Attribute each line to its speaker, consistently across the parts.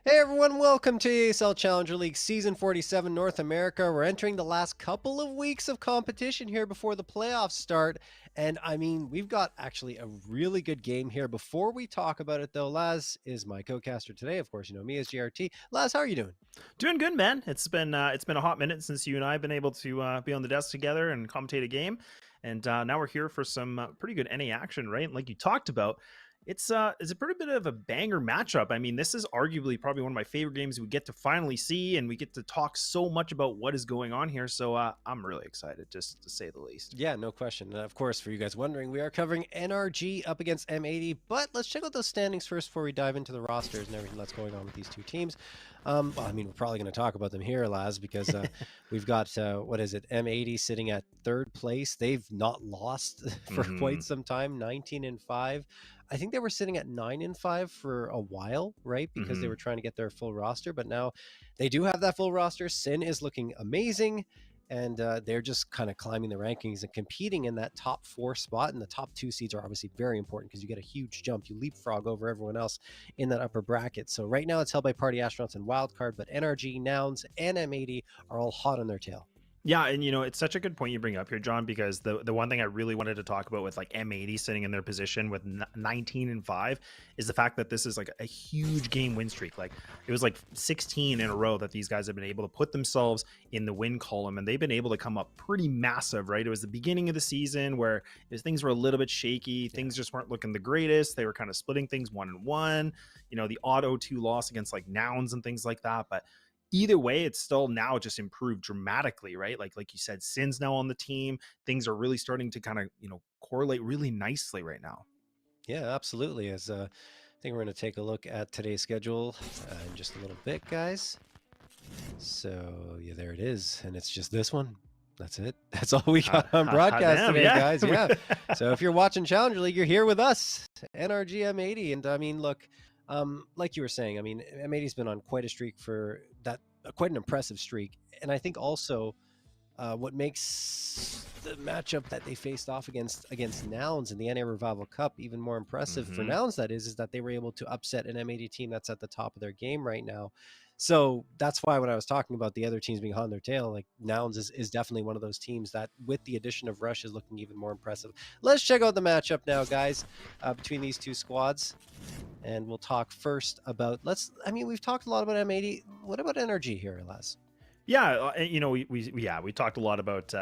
Speaker 1: Hey everyone, welcome to ESL Challenger League Season 47 North America. We're entering the last couple of weeks of competition here before the playoffs start. And I mean, we've got actually a really good game here. Before we talk about it though, Laz is my co-caster today. Of course, you know me as GRT. Laz, how are you doing?
Speaker 2: Doing good, man. It's been a hot minute since you and I have been able to be on the desk together and commentate a game, and now we're here for some pretty good NA action, right? Like you talked about, it's a pretty bit of a banger matchup. I mean, this is arguably probably one of my favorite games we get to finally see, and we get to talk so much about what is going on here. So I'm really excited, just to say the least.
Speaker 1: Yeah, no question. And of course, for you guys wondering, we are covering NRG up against M80. But let's check out those standings first before we dive into the rosters and everything that's going on with these two teams. Well, I mean, we're probably going to talk about them here, Laz, because we've got, what is it, M80 sitting at third place. They've not lost for quite some time, 19-5. I think they were sitting at 9-5 for a while, right? Because they were trying to get their full roster. But now they do have that full roster. Sin is looking amazing. And they're just kind of climbing the rankings and competing in that top 4 spot. And the top 2 seeds are obviously very important because you get a huge jump. You leapfrog over everyone else in that upper bracket. So right now it's held by Party Astronauts and Wildcard, but NRG, Nouns, and M80 are all hot on their tail.
Speaker 2: Yeah, and it's such a good point you bring up here, John, because the one thing I really wanted to talk about with like M80 sitting in their position with 19-5 is the fact that this is like a huge game win streak. Like it was like 16 in a row that these guys have been able to put themselves in the win column, and they've been able to come up pretty massive, right? It was the beginning of the season where things were a little bit shaky, things just weren't looking the greatest. They were kind of splitting things 1-1, the odd 0-2 loss against like Nouns and things like that, but either way, it's still now just improved dramatically, right? Like you said, Sin's now on the team. Things are really starting to kind of, correlate really nicely right now.
Speaker 1: Yeah, absolutely. As I think we're going to take a look at today's schedule in just a little bit, guys. So yeah, there it is. And it's just this one. That's it. That's all we got on broadcast today, guys. Yeah. So if you're watching Challenger League, you're here with us, NRG M80. And I mean, look, like you were saying, I mean, M80's been on quite a streak for that, quite an impressive streak. And I think also what makes the matchup that they faced off against Nouns in the NA Revival Cup even more impressive for Nouns, that is that they were able to upset an M80 team that's at the top of their game right now. So that's why when I was talking about the other teams being on their tail, like Nouns is definitely one of those teams that with the addition of Rush is looking even more impressive. Let's check out the matchup now, guys, between these two squads. And we'll talk first about, we've talked a lot about M80. What about NRG here, Les?
Speaker 2: Yeah, we talked a lot about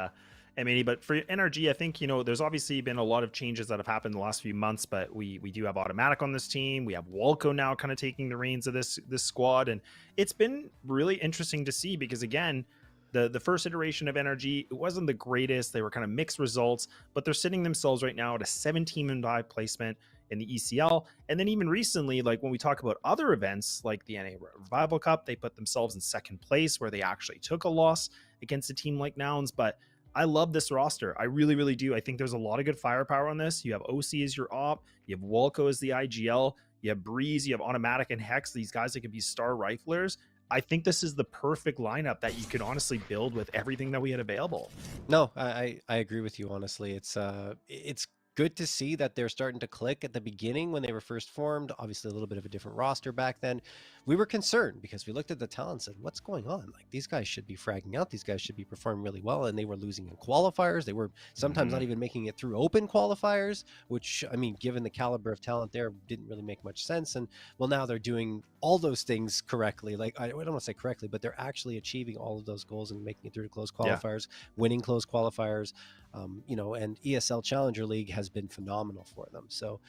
Speaker 2: M80, but for NRG, I think there's obviously been a lot of changes that have happened in the last few months. But we do have Automatic on this team. We have Walco now kind of taking the reins of this squad, and it's been really interesting to see because again, the first iteration of NRG, it wasn't the greatest. They were kind of mixed results, but they're sitting themselves right now at a 17-5 placement in the ECL. And then even recently, like when we talk about other events like the NA Revival Cup, they put themselves in second place where they actually took a loss against a team like Nouns. But I love this roster. I really, really do. I think there's a lot of good firepower on this. You have OC as your op. You have Walco as the IGL. You have Breeze. You have Automatic and Hex. These guys that could be star riflers. I think this is the perfect lineup that you could honestly build with everything that we had available.
Speaker 1: No, I agree with you. Honestly, it's good to see that they're starting to click. At the beginning when they were first formed, obviously a little bit of a different roster back then. We were concerned because we looked at the talent and said, what's going on? Like these guys should be fragging out. These guys should be performing really well. And they were losing in qualifiers. They were sometimes not even making it through open qualifiers, which, I mean, given the caliber of talent there, didn't really make much sense. And well, now they're doing all those things correctly. Like I don't want to say correctly, but they're actually achieving all of those goals and making it through to close qualifiers, winning close qualifiers. And ESL Challenger League has been phenomenal for them. So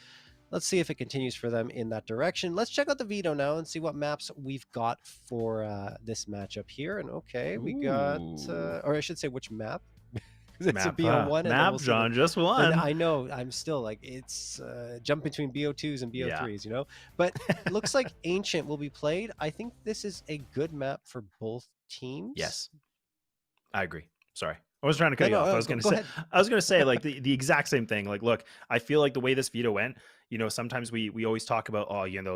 Speaker 1: let's see if it continues for them in that direction. Let's check out the veto now and see what maps we've got for this matchup here. And okay, we got, or I should say which map. It's
Speaker 2: map,
Speaker 1: a BO1.
Speaker 2: Map,
Speaker 1: we'll
Speaker 2: John, just one.
Speaker 1: I know, I'm still like, it's jump between BO2s and BO3s, But looks like Ancient will be played. I think this is a good map for both teams.
Speaker 2: Yes, I agree. Sorry. I was trying to cut you off. I was going to say like the exact same thing. Like, look, I feel like the way this veto went, sometimes we always talk about,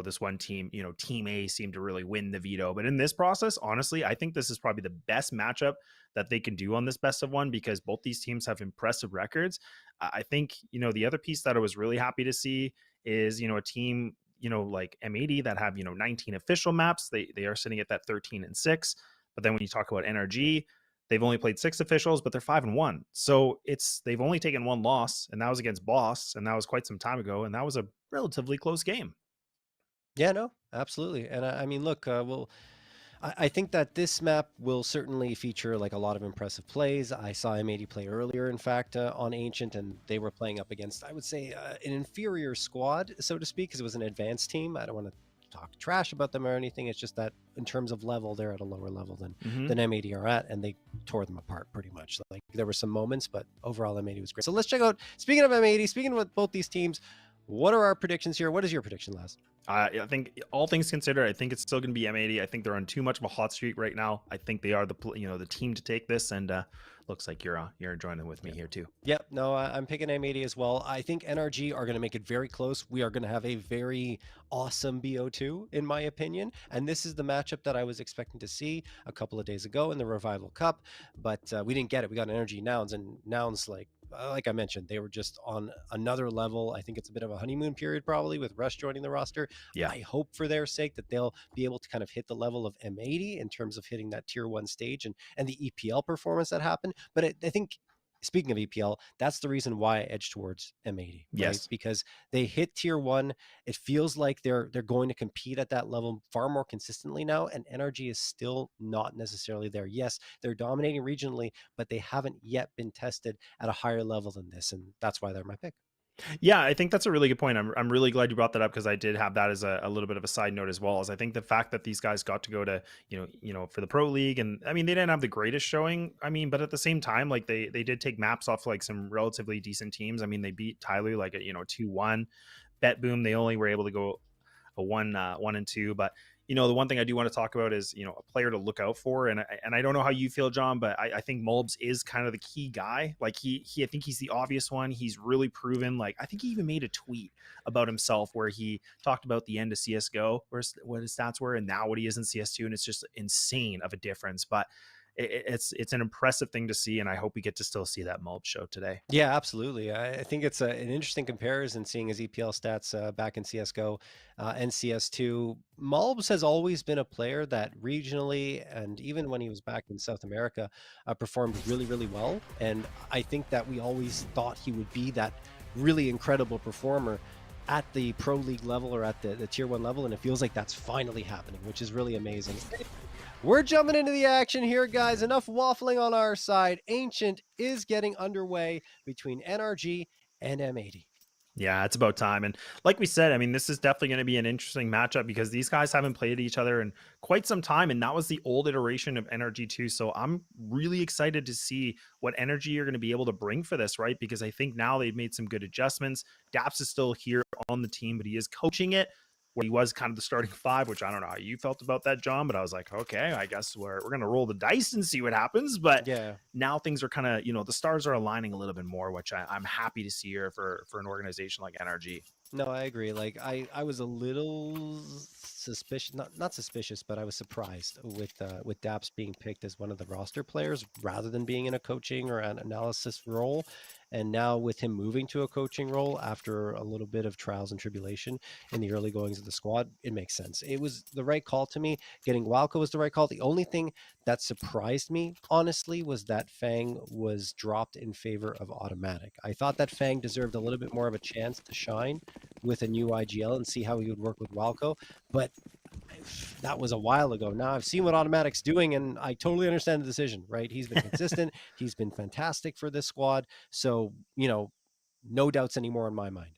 Speaker 2: this one team, team A seemed to really win the veto. But in this process, honestly, I think this is probably the best matchup that they can do on this best of one because both these teams have impressive records. I think, the other piece that I was really happy to see is, a team, like M80 that have, 19 official maps. They are sitting at that 13-6. But then when you talk about NRG, they've only played 6 officials, but they're 5-1. So they've only taken 1 loss, and that was against Boss, and that was quite some time ago, and that was a relatively close game.
Speaker 1: Yeah, no, absolutely. And I mean, look, I think that this map will certainly feature like a lot of impressive plays. I saw M80 play earlier, in fact, on Ancient, and they were playing up against, I would say, an inferior squad, so to speak, because it was an advanced team. I don't want to talk trash about them or anything. It's just that in terms of level, they're at a lower level than M80 are at, and they tore them apart pretty much. Like there were some moments, but overall M80 was great. So let's check out, speaking of M80, speaking of both these teams, what are our predictions here? What is your prediction, Laz?
Speaker 2: I think all things considered, I think it's still going to be M80. I think they're on too much of a hot streak right now. I think they are the team to take this, and looks like you're joining with me here too.
Speaker 1: Yep, no, I'm picking M80 as well. I think NRG are going to make it very close. We are going to have a very awesome BO2, in my opinion. And this is the matchup that I was expecting to see a couple of days ago in the Revival Cup, but we didn't get it. We got NRG Nouns, and Nouns, like I mentioned, they were just on another level. I think it's a bit of a honeymoon period probably with Rush joining the roster.
Speaker 2: Yeah.
Speaker 1: I hope for their sake that they'll be able to kind of hit the level of M80 in terms of hitting that tier 1 stage and the EPL performance that happened. But I think, speaking of EPL, that's the reason why I edge towards M80. Right?
Speaker 2: Yes.
Speaker 1: Because they hit tier 1. It feels like they're going to compete at that level far more consistently now, and NRG is still not necessarily there. Yes, they're dominating regionally, but they haven't yet been tested at a higher level than this, and that's why they're my pick.
Speaker 2: Yeah, I think that's a really good point. I'm really glad you brought that up, because I did have that as a little bit of a side note as well. As I think the fact that these guys got to go to for the Pro League, and I mean they didn't have the greatest showing. I mean, but at the same time, like they did take maps off like some relatively decent teams. I mean, they beat Tyler like a 2-1. Bet Boom, they only were able to go a 1-2, but the one thing I do want to talk about is a player to look out for, and I don't know how you feel, John, but I think Mulbs is kind of the key guy. Like I think he's the obvious one. He's really proven. Like I think he even made a tweet about himself where he talked about the end of CS:GO, what his stats were, and now what he is in CS2, and it's just insane of a difference. But it's an impressive thing to see, and I hope we get to still see that Mulbs show today.
Speaker 1: Yeah, absolutely. I think it's an interesting comparison seeing his EPL stats back in CSGO and CS2. Mulbs has always been a player that regionally, and even when he was back in South America, performed really, really well. And I think that we always thought he would be that really incredible performer at the Pro League level or at the Tier 1 level, and it feels like that's finally happening, which is really amazing. We're jumping into the action here, guys. Enough waffling on our side. Ancient is getting underway between NRG and M80.
Speaker 2: Yeah, it's about time. And like we said, I mean, this is definitely going to be an interesting matchup because these guys haven't played each other in quite some time. And that was the old iteration of NRG 2. So I'm really excited to see what NRG are going to be able to bring for this, right? Because I think now they've made some good adjustments. Daps is still here on the team, but he is coaching it, where he was kind of the starting 5, which I don't know how you felt about that, John, but I was like, okay, I guess we're going to roll the dice and see what happens. But
Speaker 1: yeah,
Speaker 2: now things are kind of, the stars are aligning a little bit more, which I'm happy to see here for an organization like NRG.
Speaker 1: No, I agree. Like I was a little suspicious, not suspicious, but I was surprised with Daps being picked as one of the roster players rather than being in a coaching or an analysis role. And now with him moving to a coaching role after a little bit of trials and tribulation in the early goings of the squad, it makes sense. It was the right call to me. Getting Walco was the right call. The only thing that surprised me, honestly, was that Fang was dropped in favor of Automatic. I thought that Fang deserved a little bit more of a chance to shine with a new IGL and see how he would work with Walco, but that was a while ago. Now I've seen what Automatic's doing, and I totally understand the decision, right? He's been consistent. He's been fantastic for this squad. So, no doubts anymore in my mind.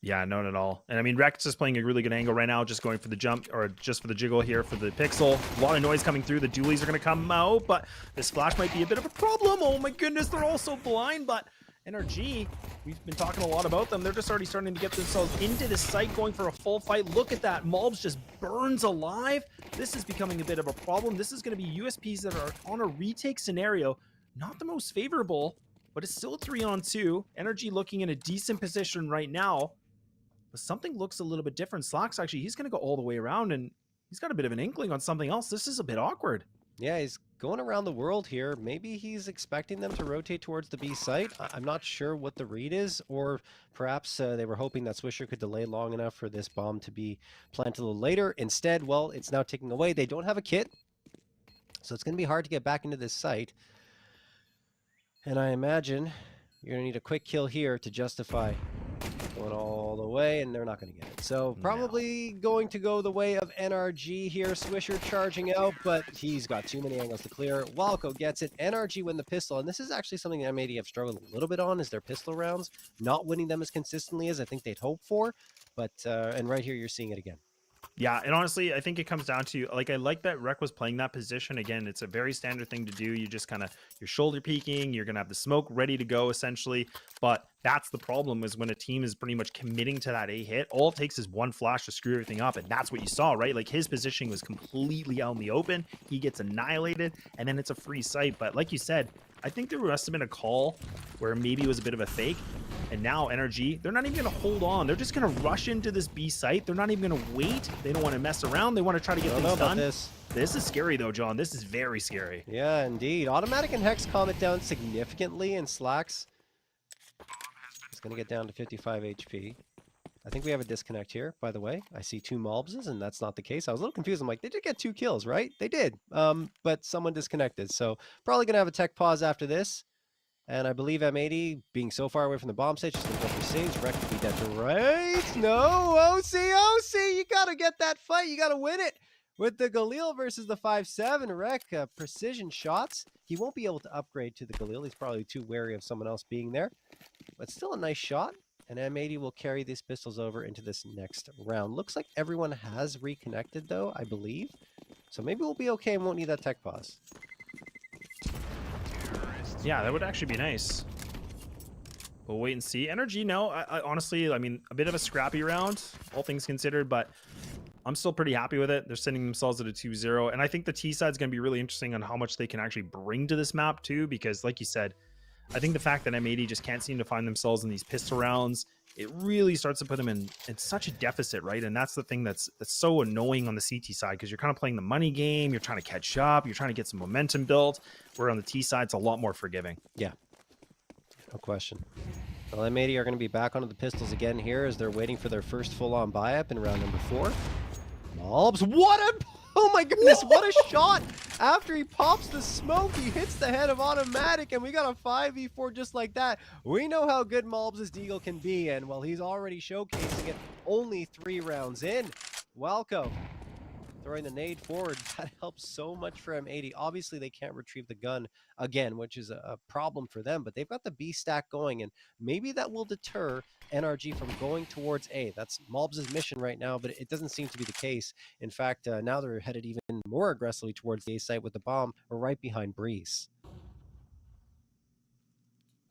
Speaker 2: Yeah, none at all. And I mean, Rex is playing a really good angle right now, just going for the jump or just for the jiggle here for the pixel. A lot of noise coming through. The dualies are going to come out, but this flash might be a bit of a problem. Oh my goodness, they're all so blind, but NRG, we've been talking a lot about them. They're just already starting to get themselves into the site, going for a full fight. Look at that. Mulbs just burns alive. This is becoming a bit of a problem. This is going to be USPs that are on a retake scenario. Not the most favorable, but it's still a 3-on-2. NRG looking in a decent position right now. But something looks a little bit different. Slacks, actually, he's going to go all the way around, and he's got a bit of an inkling on something else. This is a bit awkward.
Speaker 1: Yeah, he's going around the world here. Maybe he's expecting them to rotate towards the B site. I'm not sure what the read is, or perhaps they were hoping that Swisher could delay long enough for this bomb to be planted a little later. Instead, well, it's now ticking away. They don't have a kit, so it's going to be hard to get back into this site. And I imagine you're going to need a quick kill here to justify going all the way, and they're not going to get it. So probably going to go the way of NRG here. Swisher charging out, but he's got too many angles to clear. Walco gets it. NRG win the pistol, and this is actually something that M80 have struggled a little bit on, is their pistol rounds. Not winning them as consistently as I think they'd hope for, but and right here you're seeing it again.
Speaker 2: Yeah, and honestly, I think it comes down to, like, I like that Rec was playing that position. Again, it's a very standard thing to do. You just kind of, you're shoulder peeking, you're going to have the smoke ready to go, essentially. But that's the problem, is when a team is pretty much committing to that A hit, all it takes is one flash to screw everything up. And that's what you saw, right? Like, his positioning was completely out in the open. He gets annihilated, and then it's a free sight. But like you said, I think there must have been a call where maybe it was a bit of a fake. And now NRG, they're not even going to hold on. They're just going to rush into this B site. They're not even going to wait. They don't want to mess around. They want to try to get things done. This is scary, though, John. This is very scary.
Speaker 1: Yeah, indeed. Automatic and Hex calm it down significantly, and Slacks is going to get down to 55 HP. I think we have a disconnect here, by the way. I see 2 Malbses, and that's not the case. I was a little confused. I'm like, they did get 2 kills, right? They did, but someone disconnected. So probably going to have a tech pause after this. And I believe M80, being so far away from the bomb stage, just going to go for saves. Rec could be dead to right. No, OC, you got to get that fight. You got to win it. With the Galil versus the 5-7, Rec, precision shots. He won't be able to upgrade to the Galil. He's probably too wary of someone else being there. But still a nice shot. And M80 will carry these pistols over into this next round. Looks like everyone has reconnected, though, I believe. So maybe we'll be okay and won't need that tech pause.
Speaker 2: Yeah, that would actually be nice. We'll wait and see. NRG, no, I honestly, I mean, a bit of a scrappy round, all things considered, but I'm still pretty happy with it. They're sending themselves at a 2-0, and I think the T side is going to be really interesting on how much they can actually bring to this map too, because like you said, I think the fact that M80 just can't seem to find themselves in these pistol rounds, it really starts to put them in such a deficit, right? And that's the thing that's so annoying on the CT side, because you're kind of playing the money game, you're trying to catch up, you're trying to get some momentum built, where on the T side, it's a lot more forgiving.
Speaker 1: Yeah, no question. Well, M80 are going to be back onto the pistols again here as they're waiting for their first full-on buy-up in round number 4. Malbs, what a... Oh my goodness, what a shot! After he pops the smoke, he hits the head of Automatic, and we got a 5v4 just like that. We know how good Malbs' Deagle can be, and well, he's already showcasing it only 3 rounds in. Walco throwing the nade forward. That helps so much for M80. Obviously, they can't retrieve the gun again, which is a problem for them, but they've got the B stack going, and maybe that will deter NRG from going towards A. That's Malbs' mission right now, but it doesn't seem to be the case. In fact, now they're headed even more aggressively towards the A site with the bomb right behind Breeze.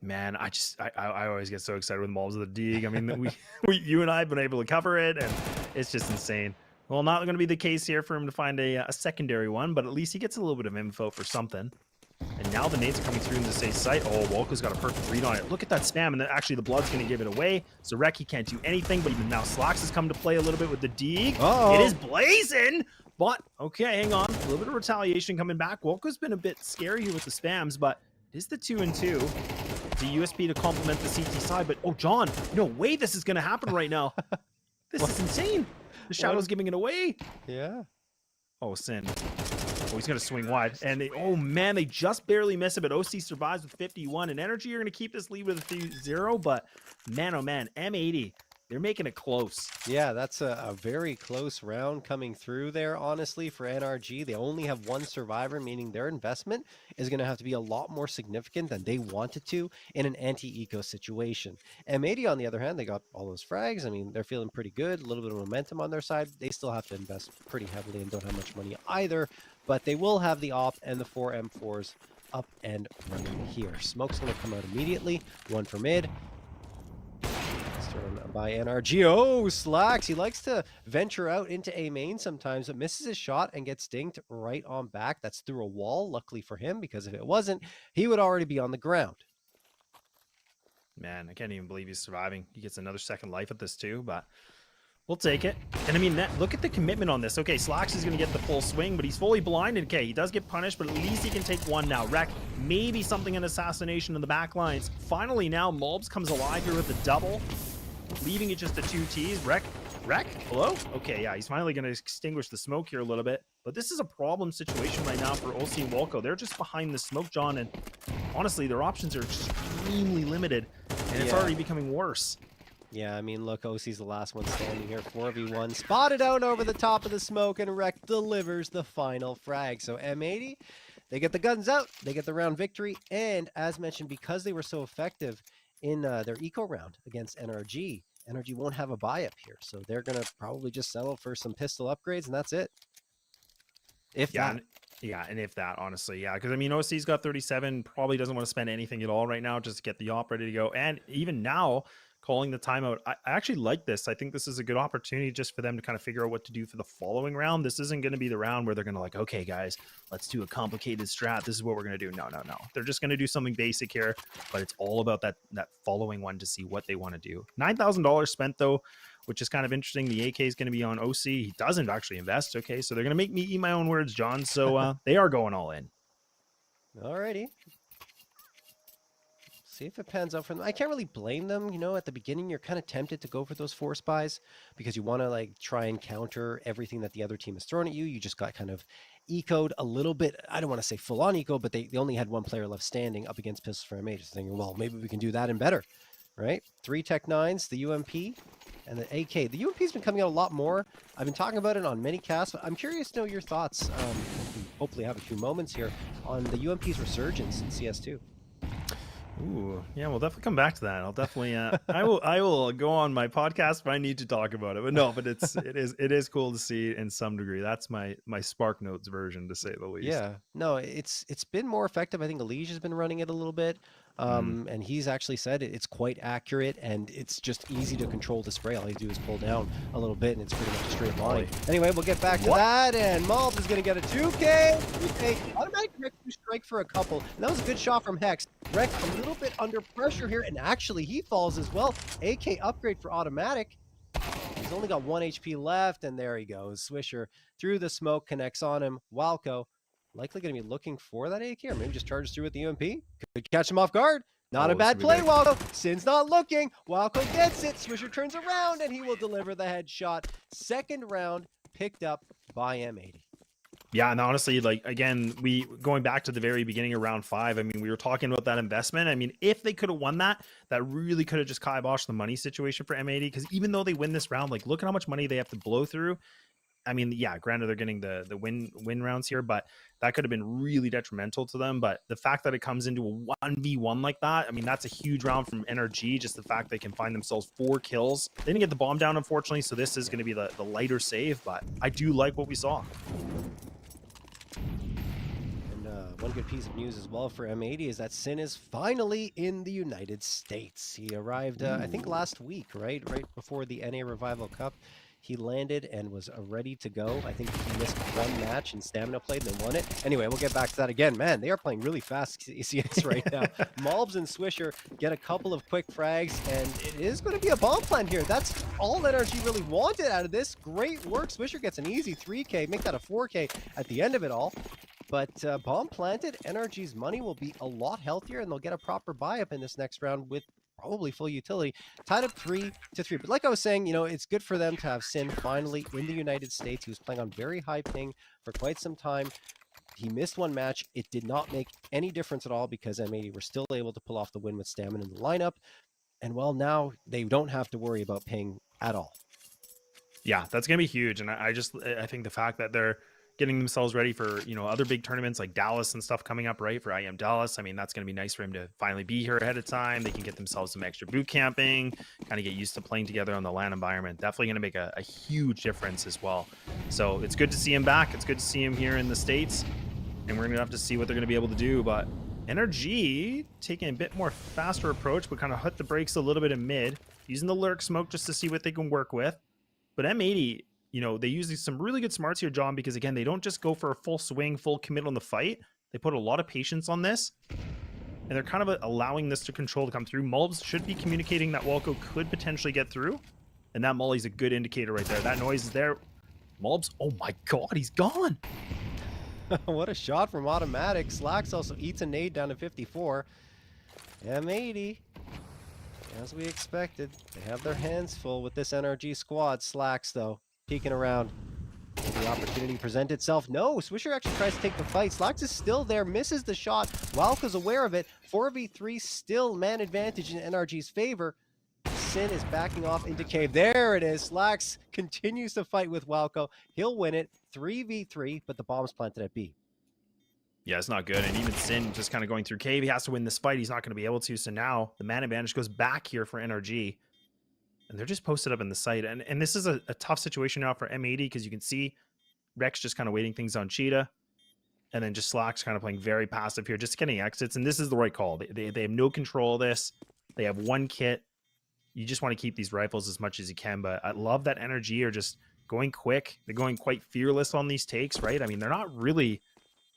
Speaker 2: Man, I always get so excited with Malbs of the Dig. I mean, you and I have been able to cover it, and it's just insane. Well, not going to be the case here for him to find a secondary one, but at least he gets a little bit of info for something. And now the nades are coming through into the safe site. Oh, Walko's got a perfect read on it. Look at that spam, and then actually the blood's going to give it away. So Rec, he can't do anything, but even now Slacks has come to play a little bit with the Dig.
Speaker 1: Uh-oh.
Speaker 2: It is blazing, but okay, hang on. A little bit of retaliation coming back. Walko's been a bit scary here with the spams, but it is the 2-2. It's a USP to complement the CT side, but oh, John, no way this is going to happen right now. This is insane. The Shadow's giving it away.
Speaker 1: Yeah.
Speaker 2: Oh, Sin. Oh, he's going to swing wide. And oh, man, they just barely miss it, but OC survives with 51. And NRG are going to keep this lead with a 3-0, but man, oh, man, M80, they're making it close.
Speaker 1: Yeah, that's a very close round coming through there, honestly, for NRG. They only have 1 survivor, meaning their investment is going to have to be a lot more significant than they wanted to in an anti-eco situation. M80, on the other hand, they got all those frags. I mean, they're feeling pretty good, a little bit of momentum on their side. They still have to invest pretty heavily and don't have much money either, but they will have the op and the 4 M4s up and running here. Smoke's going to come out immediately, 1 for mid. By NRG. Oh, Slacks. He likes to venture out into A main sometimes, but misses his shot and gets dinged right on back. That's through a wall, luckily for him, because if it wasn't, he would already be on the ground.
Speaker 2: Man, I can't even believe he's surviving. He gets another second life at this too, but We'll take it. And I mean, look at the commitment on this. Okay, Slacks is going to get the full swing, but he's fully blinded. Okay, he does get punished, but at least he can take one now. Wreck, maybe something in assassination in the back lines. Finally now, Mulbs comes alive here with the double, leaving it just to 2 Ts. Wreck, hello? Okay, yeah, he's finally going to extinguish the smoke here a little bit. But this is a problem situation right now for OC and Walco. They're just behind the smoke, John, and honestly, their options are extremely limited, and it's already becoming worse.
Speaker 1: Yeah, I mean, look, OC's the last one standing here. 4v1, spotted out over the top of the smoke, and Wreck delivers the final frag. So M80, they get the guns out, they get the round victory, and as mentioned, because they were so effective in their eco round against NRG, NRG won't have a buy up here. So they're going to probably just settle for some pistol upgrades, and that's it. If that.
Speaker 2: Yeah, and if that, honestly, yeah. Because, I mean, OC's got 37, probably doesn't want to spend anything at all right now just to get the op ready to go. And even now, calling the timeout, I actually like this. I think this is a good opportunity just for them to kind of figure out what to do for the following round. This isn't going to be the round where they're going to like, okay, guys, let's do a complicated strat. This is what we're going to do. No. They're just going to do something basic here, but it's all about that following one to see what they want to do. $9,000 spent, though, which is kind of interesting. The AK is going to be on OC. He doesn't actually invest. Okay, so they're going to make me eat my own words, John. So they are going all in.
Speaker 1: Alrighty. See if it pans out for them. I can't really blame them. You know, at the beginning, you're kind of tempted to go for those force buys because you want to like try and counter everything that the other team is throwing at you. You just got kind of ecoed a little bit. I don't want to say full on eco, but they only had one player left standing up against Pistols for M80. Just thinking, well, maybe we can do that and better, right? 3 Tech 9s, the UMP, and the AK. The UMP's been coming out a lot more. I've been talking about it on many casts. I'm curious to know your thoughts. Hopefully have a few moments here on the UMP's resurgence in CS2.
Speaker 2: Ooh, yeah, we'll definitely come back to that. I'll definitely, I will go on my podcast if I need to talk about it. But no, but it is cool to see in some degree. That's my Spark Notes version, to say the least.
Speaker 1: Yeah, no, it's been more effective. I think Elijah's been running it a little bit, and he's actually said it's quite accurate and it's just easy to control the spray. All you do is pull down a little bit and it's pretty much a straight line. Anyway, we'll get back to that, and Malv is going to get a 2K. 3K, automatic Rex strike for a couple. And that was a good shot from Hex. Rex a little bit under pressure here, and actually he falls as well. AK upgrade for automatic. He's only got 1 HP left, and there he goes. Swisher through the smoke, connects on him. Walco likely going to be looking for that AK, or maybe just charges through with the UMP. Could catch him off guard. Not a bad play, Walco. Sin's not looking. Walco gets it. Swisher turns around, and he will deliver the headshot. Second round picked up by M80.
Speaker 2: Yeah, and honestly, like, again, going back to the very beginning of round 5, I mean, we were talking about that investment. I mean, if they could have won that really could have just kiboshed the money situation for M80, because even though they win this round, like, look at how much money they have to blow through. I mean, yeah, granted, they're getting the win rounds here, but that could have been really detrimental to them. But the fact that it comes into a 1v1 like that, I mean, that's a huge round from NRG. Just the fact they can find themselves 4 kills. They didn't get the bomb down, unfortunately, so this is going to be the lighter save, but I do like what we saw.
Speaker 1: One good piece of news as well for M80 is that Sin is finally in the United States. He arrived, I think, last week, right before the NA Revival Cup. He landed and was ready to go. I think he missed 1 match and stamina played and then won it. Anyway, we'll get back to that again. Man, they are playing really fast CS right now. Malbs and Swisher get a couple of quick frags, and it is going to be a bomb plant here. That's all NRG really wanted out of this. Great work. Swisher gets an easy 3K, make that a 4K at the end of it all. But bomb planted, NRG's money will be a lot healthier, and they'll get a proper buy-up in this next round with probably full utility. Tied up 3-3. But like I was saying, you know, it's good for them to have Sin finally in the United States. He was playing on very high ping for quite some time. He missed 1 match. It did not make any difference at all because M80 were still able to pull off the win with stamina in the lineup. And well, now they don't have to worry about ping at all.
Speaker 2: Yeah, that's going to be huge. And I think the fact that they're getting themselves ready for, you know, other big tournaments like Dallas and stuff coming up, right? For IM Dallas. I mean, that's going to be nice for him to finally be here ahead of time. They can get themselves some extra boot camping, kind of get used to playing together on the LAN environment. Definitely going to make a huge difference as well. So it's good to see him back. It's good to see him here in the States, and we're going to have to see what they're going to be able to do. But NRG taking a bit more faster approach, but kind of hit the brakes a little bit in mid, using the lurk smoke just to see what they can work with. But M80, you know, they use some really good smarts here, John, because again, they don't just go for a full swing, full commit on the fight. They put a lot of patience on this, and they're kind of allowing this to control to come through. Mulbs should be communicating that Walco could potentially get through. And that Molly's a good indicator right there. That noise is there. Mulbs, oh my god, he's gone.
Speaker 1: What a shot from Automatic. Slacks also eats a nade down to 54. M80, as we expected, they have their hands full with this NRG squad. Slacks, though, peeking around. Will the opportunity present itself? No, Swisher actually tries to take the fight. Slacks is still there, misses the shot. Walco's aware of it. 4v3 still man advantage in NRG's favor. Sin is backing off into cave. There it is. Slacks continues to fight with Walco. He'll win it 3v3, but the bomb's planted at B.
Speaker 2: Yeah, it's not good. And even Sin just kind of going through cave. He has to win this fight. He's not going to be able to. So now the man advantage goes back here for NRG. And they're just posted up in the site. And this is a tough situation now for M80 because you can see Rex just kind of waiting things on Cheetah. And then just Slacks kind of playing very passive here, just getting exits. And this is the right call. They have no control of this. They have one kit. You just want to keep these rifles as much as you can. But I love that NRG are just going quick. They're going quite fearless on these takes, right? I mean, they're not really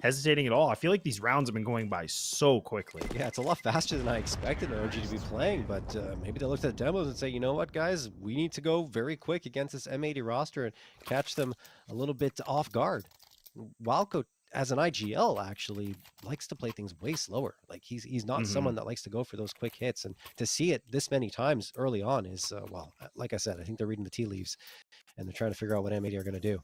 Speaker 2: hesitating at all. I feel like these rounds have been going by so quickly.
Speaker 1: Yeah, it's a lot faster than I expected NRG to be playing, but maybe they looked at the demos and say, you know what, guys, we need to go very quick against this M80 roster and catch them a little bit off guard. Walco, as an IGL, actually likes to play things way slower. Like, he's not someone that likes to go for those quick hits, and to see it this many times early on is, well, like I said, I think they're reading the tea leaves, and they're trying to figure out what M80 are going to do.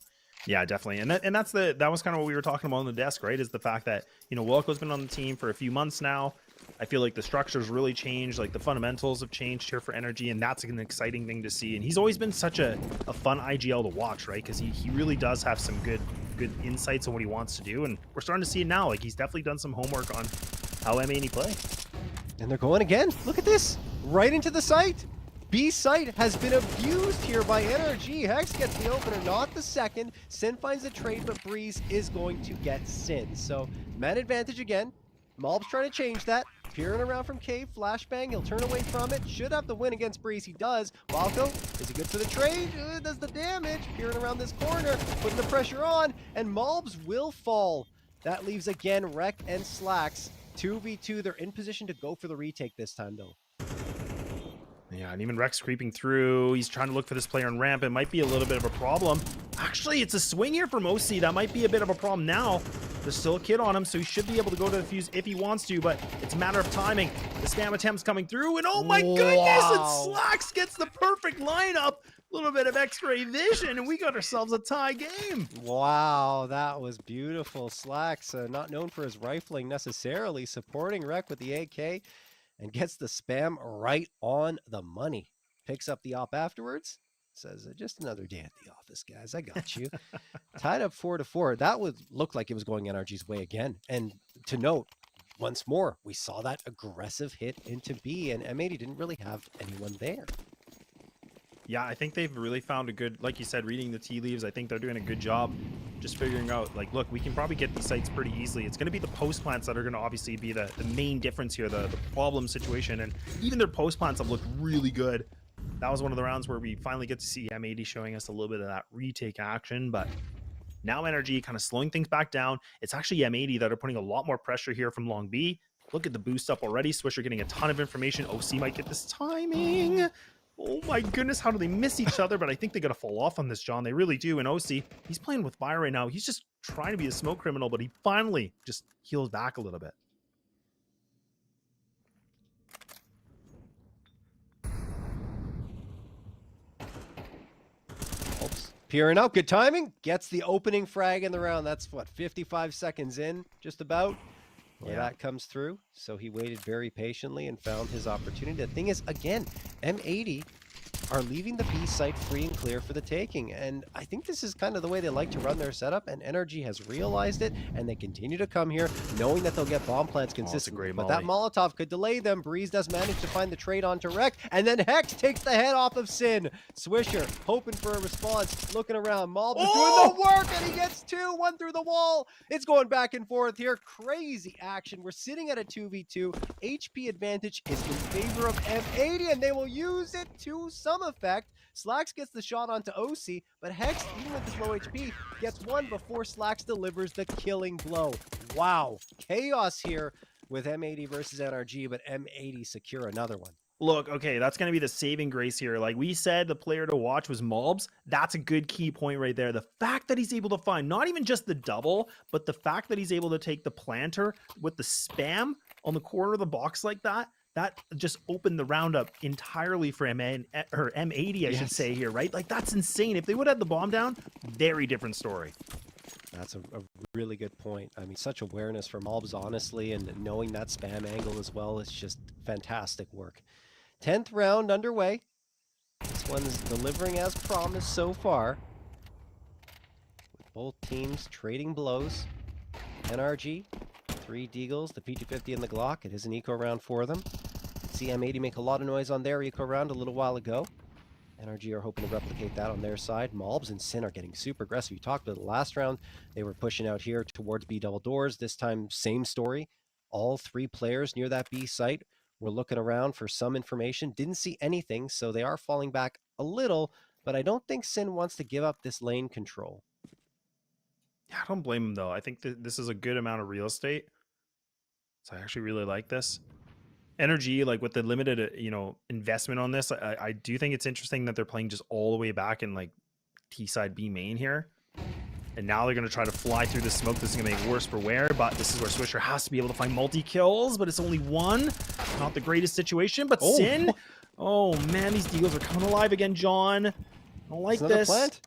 Speaker 2: Yeah, definitely. And that was kind of what we were talking about on the desk, right? Is the fact that, you know, Wilco's been on the team for a few months now. I feel like the structure's really changed, like the fundamentals have changed here for NRG, and that's an exciting thing to see. And he's always been such a fun IGL to watch, right? Because he really does have some good insights on what he wants to do, and we're starting to see it now. Like, he's definitely done some homework on how M80 play.
Speaker 1: And they're going again. Look at this, right into the site. B site has been abused here by NRG. Hex gets the opener, not the second. Sin finds the trade, but Breeze is going to get Sin. So, man advantage again. Malb's trying to change that. Peering around from cave, flashbang, he'll turn away from it. Should have the win against Breeze, he does. Walco, is he good for the trade? Does the damage. Peering around this corner, putting the pressure on, and Malbs will fall. That leaves again Rec and Slacks. 2v2, they're in position to go for the retake this time though.
Speaker 2: Yeah, and even Rex creeping through. He's trying to look for this player on ramp. It might be a little bit of a problem. Actually, it's a swing here from OC. That might be a bit of a problem now. There's still a kid on him, so he should be able to go to the fuse if he wants to, but it's a matter of timing. The spam attempt's coming through, and oh my goodness, and Slacks gets the perfect lineup. A little bit of X-ray vision, and we got ourselves a tie game.
Speaker 1: Wow, that was beautiful. Slacks, not known for his rifling necessarily, supporting Rec with the AK, and gets the spam right on the money. Picks up the op afterwards. Says, just another day at the office, guys. I got you. Tied up 4-4. That would look like it was going NRG's way again. And to note, once more, we saw that aggressive hit into B, and M80 didn't really have anyone there.
Speaker 2: Yeah, I think they've really found a good, like you said, reading the tea leaves. I think they're doing a good job just figuring out, like, look, we can probably get these sites pretty easily. It's going to be the post plants that are going to obviously be the main difference here, the problem situation. And even their post plants have looked really good. That was one of the rounds where we finally get to see M80 showing us a little bit of that retake action. But now NRG kind of slowing things back down. It's actually M80 that are putting a lot more pressure here from Long B. Look at the boost up already. Swisher getting a ton of information. OC might get this timing. Oh my goodness, how do they miss each other? But I think they got to fall off on this, John. They really do. And OC, he's playing with fire right now. He's just trying to be a smoke criminal, but he finally just heals back a little bit.
Speaker 1: Oops. Peering out, good timing. Gets the opening frag in the round. That's what, 55 seconds in, just about. Where that comes through. So he waited very patiently and found his opportunity. The thing is, again, M80 are leaving the B site free and clear for the taking. And I think this is kind of the way they like to run their setup, and NRG has realized it, and they continue to come here knowing that they'll get bomb plants consistently. But that Molotov could delay them. Breeze does manage to find the trade onto Rec, and then Hex takes the head off of Sin. Swisher hoping for a response, looking around. Malb is doing the work, and he gets two, one through the wall. It's going back and forth here. Crazy action. We're sitting at a 2v2. HP advantage is in favor of M80, and they will use it to some effect. Slacks gets the shot onto OC, but Hex, even with his low HP, gets one before Slacks delivers the killing blow. Wow, chaos here with M80 versus NRG, but M80 secure another one.
Speaker 2: Look, okay, that's going to be the saving grace here. Like we said, the player to watch was Malbs. That's a good key point right there. The fact that he's able to find not even just the double, but the fact that he's able to take the planter with the spam on the corner of the box like that, that just opened the round up entirely for M80, I should say here, right? Like that's insane. If they would have had the bomb down, very different story.
Speaker 1: That's a really good point. I mean, such awareness from Malbs, honestly, and knowing that spam angle as well is just fantastic work. 10th round underway. This one's delivering as promised so far. With both teams trading blows. NRG, 3 Deagles, the P250 and the Glock. It is an eco round for them. See M80 make a lot of noise on their eco round a little while ago. NRG are hoping to replicate that on their side. Malbs and Sin are getting super aggressive. You talked about the last round. They were pushing out here towards B double doors. This time, same story. All 3 players near that B site were looking around for some information. Didn't see anything, so they are falling back a little, but I don't think Sin wants to give up this lane control.
Speaker 2: Yeah, I don't blame him, though. I think that this is a good amount of real estate. So I actually really like this. NRG, like with the limited, investment on this, I do think it's interesting that they're playing just all the way back in like T side B main here. And now they're going to try to fly through the smoke. This is going to make it worse for wear, but this is where Swisher has to be able to find multi-kills, but it's only 1. Not the greatest situation, but Sin. Oh, man, these Deagles are coming alive again, John. I don't like this.
Speaker 1: Plant.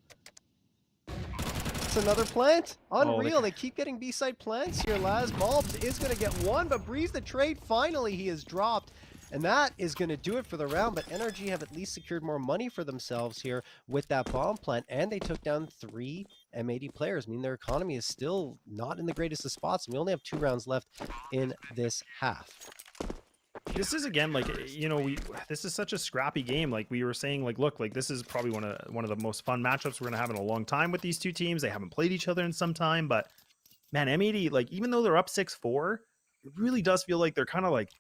Speaker 1: It's another plant. Unreal. They keep getting B-side plants here, Laz. Malbs is going to get 1, but Breeze the trade, finally he is dropped. And that is going to do it for the round, but NRG have at least secured more money for themselves here with that bomb plant, and they took down 3 M80 players. I mean, their economy is still not in the greatest of spots, and we only have 2 rounds left in this half.
Speaker 2: This is, again, like, this is such a scrappy game. Like we were saying, like, look, like this is probably one of the most fun matchups we're going to have in a long time with these 2 teams. They haven't played each other in some time, but man, M80, like, even though they're up 6-4, it really does feel like they're kind of like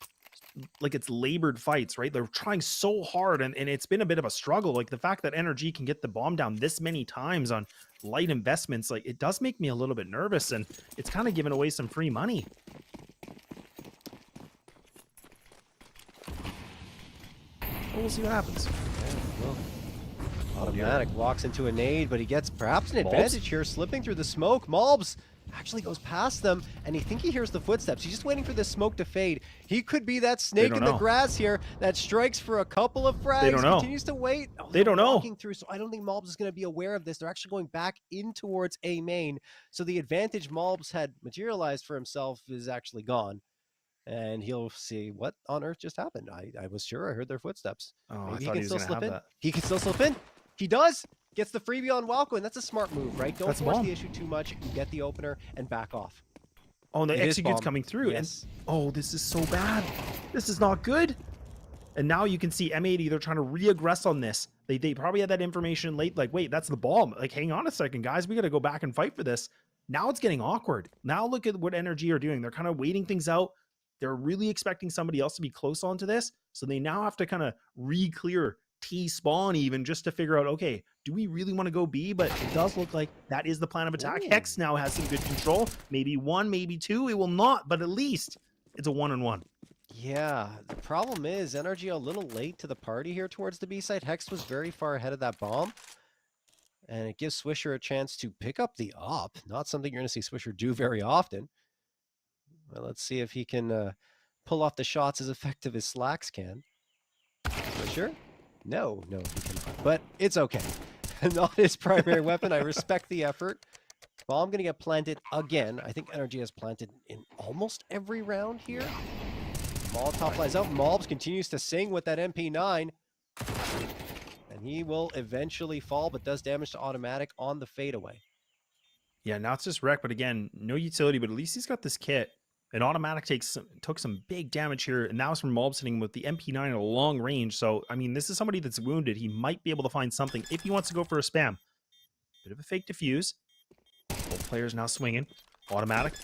Speaker 2: it's labored fights, right? They're trying so hard, and it's been a bit of a struggle. Like the fact that NRG can get the bomb down this many times on light investments, like it does make me a little bit nervous, and it's kind of giving away some free money. We'll see what happens.
Speaker 1: Yeah, well, Automatic walks into a nade, but he gets perhaps an advantage here, slipping through the smoke. Malbs actually goes past them, and he think he hears the footsteps. He's just waiting for this smoke to fade. He could be that snake in the grass here that strikes for a couple of frags.
Speaker 2: They don't know.
Speaker 1: Continues to wait. Oh,
Speaker 2: they don't know.
Speaker 1: Through, so I don't think Malbs is going to be aware of this. They're actually going back in towards A main. So the advantage Malbs had materialized for himself is actually gone. And he'll see what on earth just happened. I was sure I heard their footsteps.
Speaker 2: Oh,
Speaker 1: Maybe
Speaker 2: I thought he was
Speaker 1: still slip in.
Speaker 2: that.
Speaker 1: He can still slip in. He does. Gets the freebie on Walco, and that's a smart move, right? Don't force the issue too much. You get the opener and back off.
Speaker 2: Oh, and the execute's coming through.
Speaker 1: Yes.
Speaker 2: And, oh, this is so bad. This is not good. And now you can see M80, they're trying to re-aggress on this. They probably had that information late, like, wait, that's the bomb. Like, hang on a second, guys. We got to go back and fight for this. Now it's getting awkward. Now look at what NRG are doing. They're kind of waiting things out. They're really expecting somebody else to be close onto this. So they now have to kind of re-clear T-spawn even just to figure out, okay, do we really want to go B? But it does look like that is the plan of attack. Ooh. Hex now has some good control. Maybe 1, maybe 2. It will not, but at least it's a 1-on-1.
Speaker 1: Yeah, the problem is NRG a little late to the party here towards the B side. Hex was very far ahead of that bomb. And it gives Swisher a chance to pick up the op. Not something you're going to see Swisher do very often. Well, let's see if he can pull off the shots as effective as Slacks can. Swisher? No, he cannot. But it's okay. Not his primary weapon. I respect the effort. Bomb going to get planted again. I think NRG has planted in almost every round here. Molotov flies out. Malbs continues to sing with that MP9. And he will eventually fall, but does damage to Automatic on the fadeaway.
Speaker 2: Yeah, now it's just wreck, but again, no utility, but at least he's got this kit. And Automatic took some big damage here, and that was from Malbs hitting with the MP9 at a long range. So, I mean, this is somebody that's wounded. He might be able to find something if he wants to go for a spam. Bit of a fake defuse. Both players now swinging. Automatic.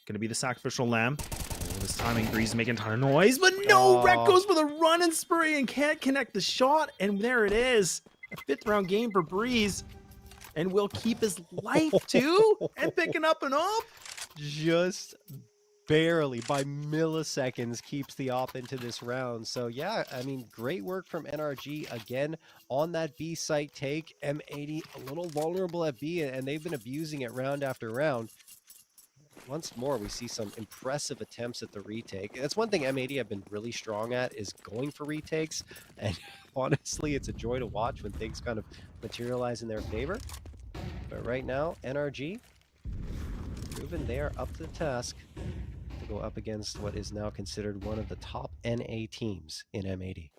Speaker 2: Going to be the sacrificial lamb. Oh, this timing Breeze is making a ton of noise, but no! Wreck goes for the run and spray and can't connect the shot, and there it is. A 5th round game for Breeze. And will keep his life, too, and picking up an op.
Speaker 1: Just barely by milliseconds keeps the op into this round. So yeah, I mean, great work from NRG again on that B site take. M80 a little vulnerable at B, and they've been abusing it round after round. Once more, we see some impressive attempts at the retake. That's one thing M80 have been really strong at, is going for retakes. And honestly, it's a joy to watch when things kind of materialize in their favor. But right now, NRG, proven they are up to the task to go up against what is now considered one of the top NA teams in M80.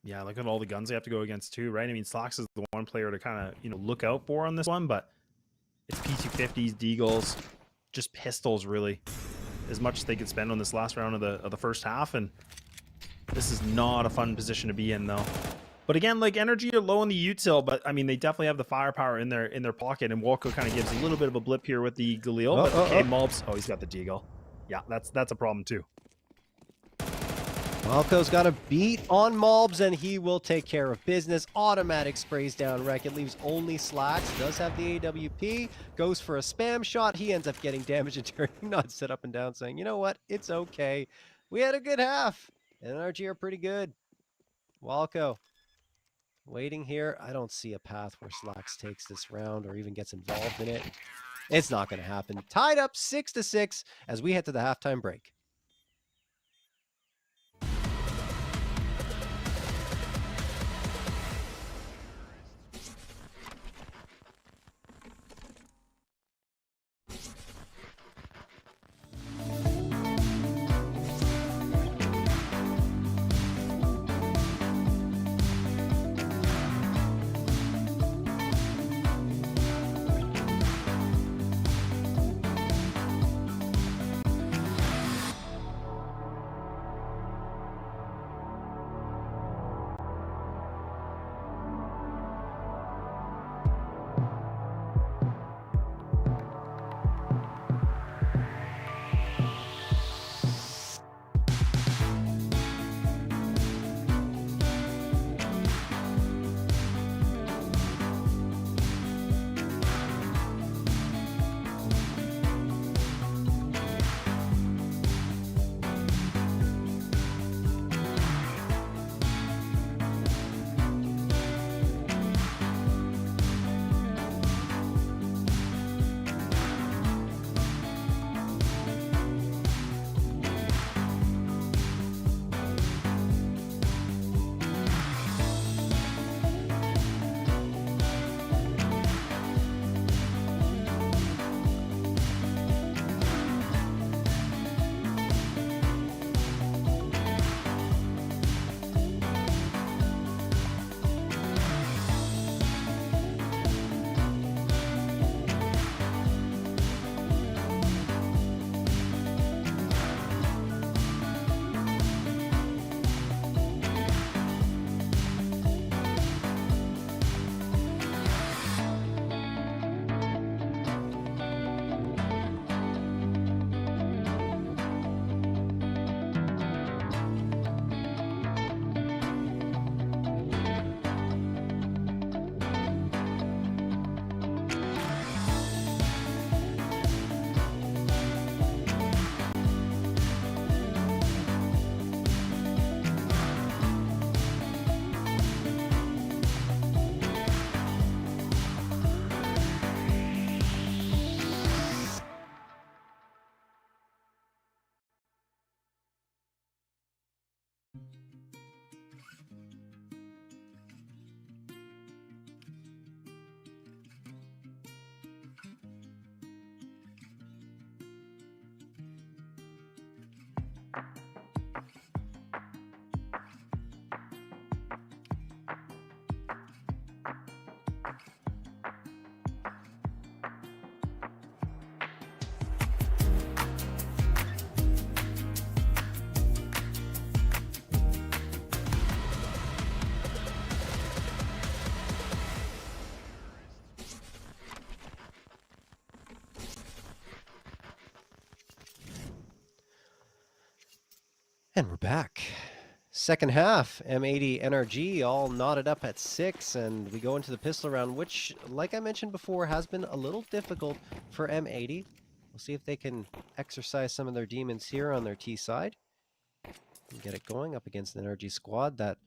Speaker 2: Yeah, look at all the guns they have to go against too, right? I mean, Slacks is the one player to kind of, look out for on this one, but it's P250s, Deagles, just pistols really, as much as they could spend on this last round of the first half, and this is not a fun position to be in though. But again, like, NRG are low on the util, but I mean, they definitely have the firepower in their pocket, and Walco kind of gives a little bit of a blip here with the Galil. But okay, Mulbs, oh, he's got the Deagle. Yeah, that's a problem too.
Speaker 1: Walco's got a beat on Mulbs, and he will take care of business. Automatic sprays down Wreck. It leaves only Slacks. Does have the AWP. Goes for a spam shot. He ends up getting damage and turning not set up and down, saying, you know what? It's okay. We had a good half. NRG are pretty good. Walco waiting here. I don't see a path where Slacks takes this round or even gets involved in it. It's not going to happen. Tied up 6-6 as we head to the halftime break. And we're back. Second half, M80 NRG all knotted up at 6, and we go into the pistol round, which, like I mentioned before, has been a little difficult for M80. We'll see if they can exercise some of their demons here on their T side and get it going up against an NRG squad that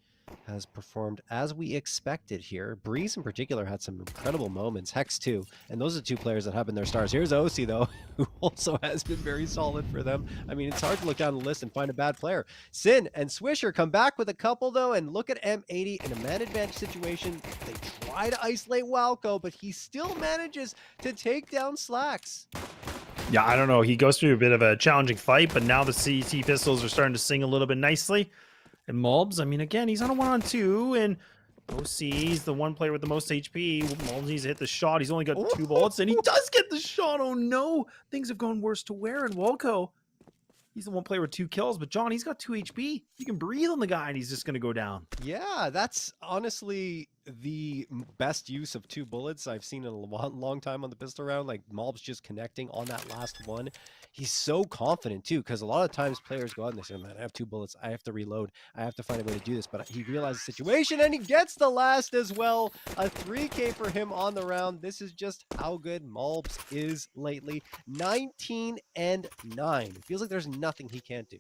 Speaker 1: has performed as we expected here. Breeze in particular had some incredible moments. Hex too. And those are two players that have been their stars. Here's OC though, who also has been very solid for them. I mean, it's hard to look down the list and find a bad player. Sin and Swisher come back with a couple though, and look at M80 in a man advantage situation. They try to isolate Walco, but he still manages to take down Slacks.
Speaker 2: Yeah, I don't know. He goes through a bit of a challenging fight, but now the CT pistols are starting to sing a little bit nicely. And Mulbs, I mean, again, he's on a 1-on-2, and OC's the one player with the most HP. Mulbs needs to hit the shot. He's only got 2 bullets, and he does get the shot. Oh, no. Things have gone worse to wear, and Walco, he's the one player with 2 kills, but John, he's got 2 HP. You can breathe on the guy, and he's just going to go down.
Speaker 1: Yeah, that's honestly the best use of 2 bullets I've seen in a long time on the pistol round. Like, Mulb's just connecting on that last one. He's so confident, too, because a lot of times players go out and they say, man, I have 2 bullets. I have to reload. I have to find a way to do this. But he realizes the situation, and he gets the last as well. A 3K for him on the round. This is just how good Mulbs is lately. 19 and 9. It feels like there's nothing he can't do.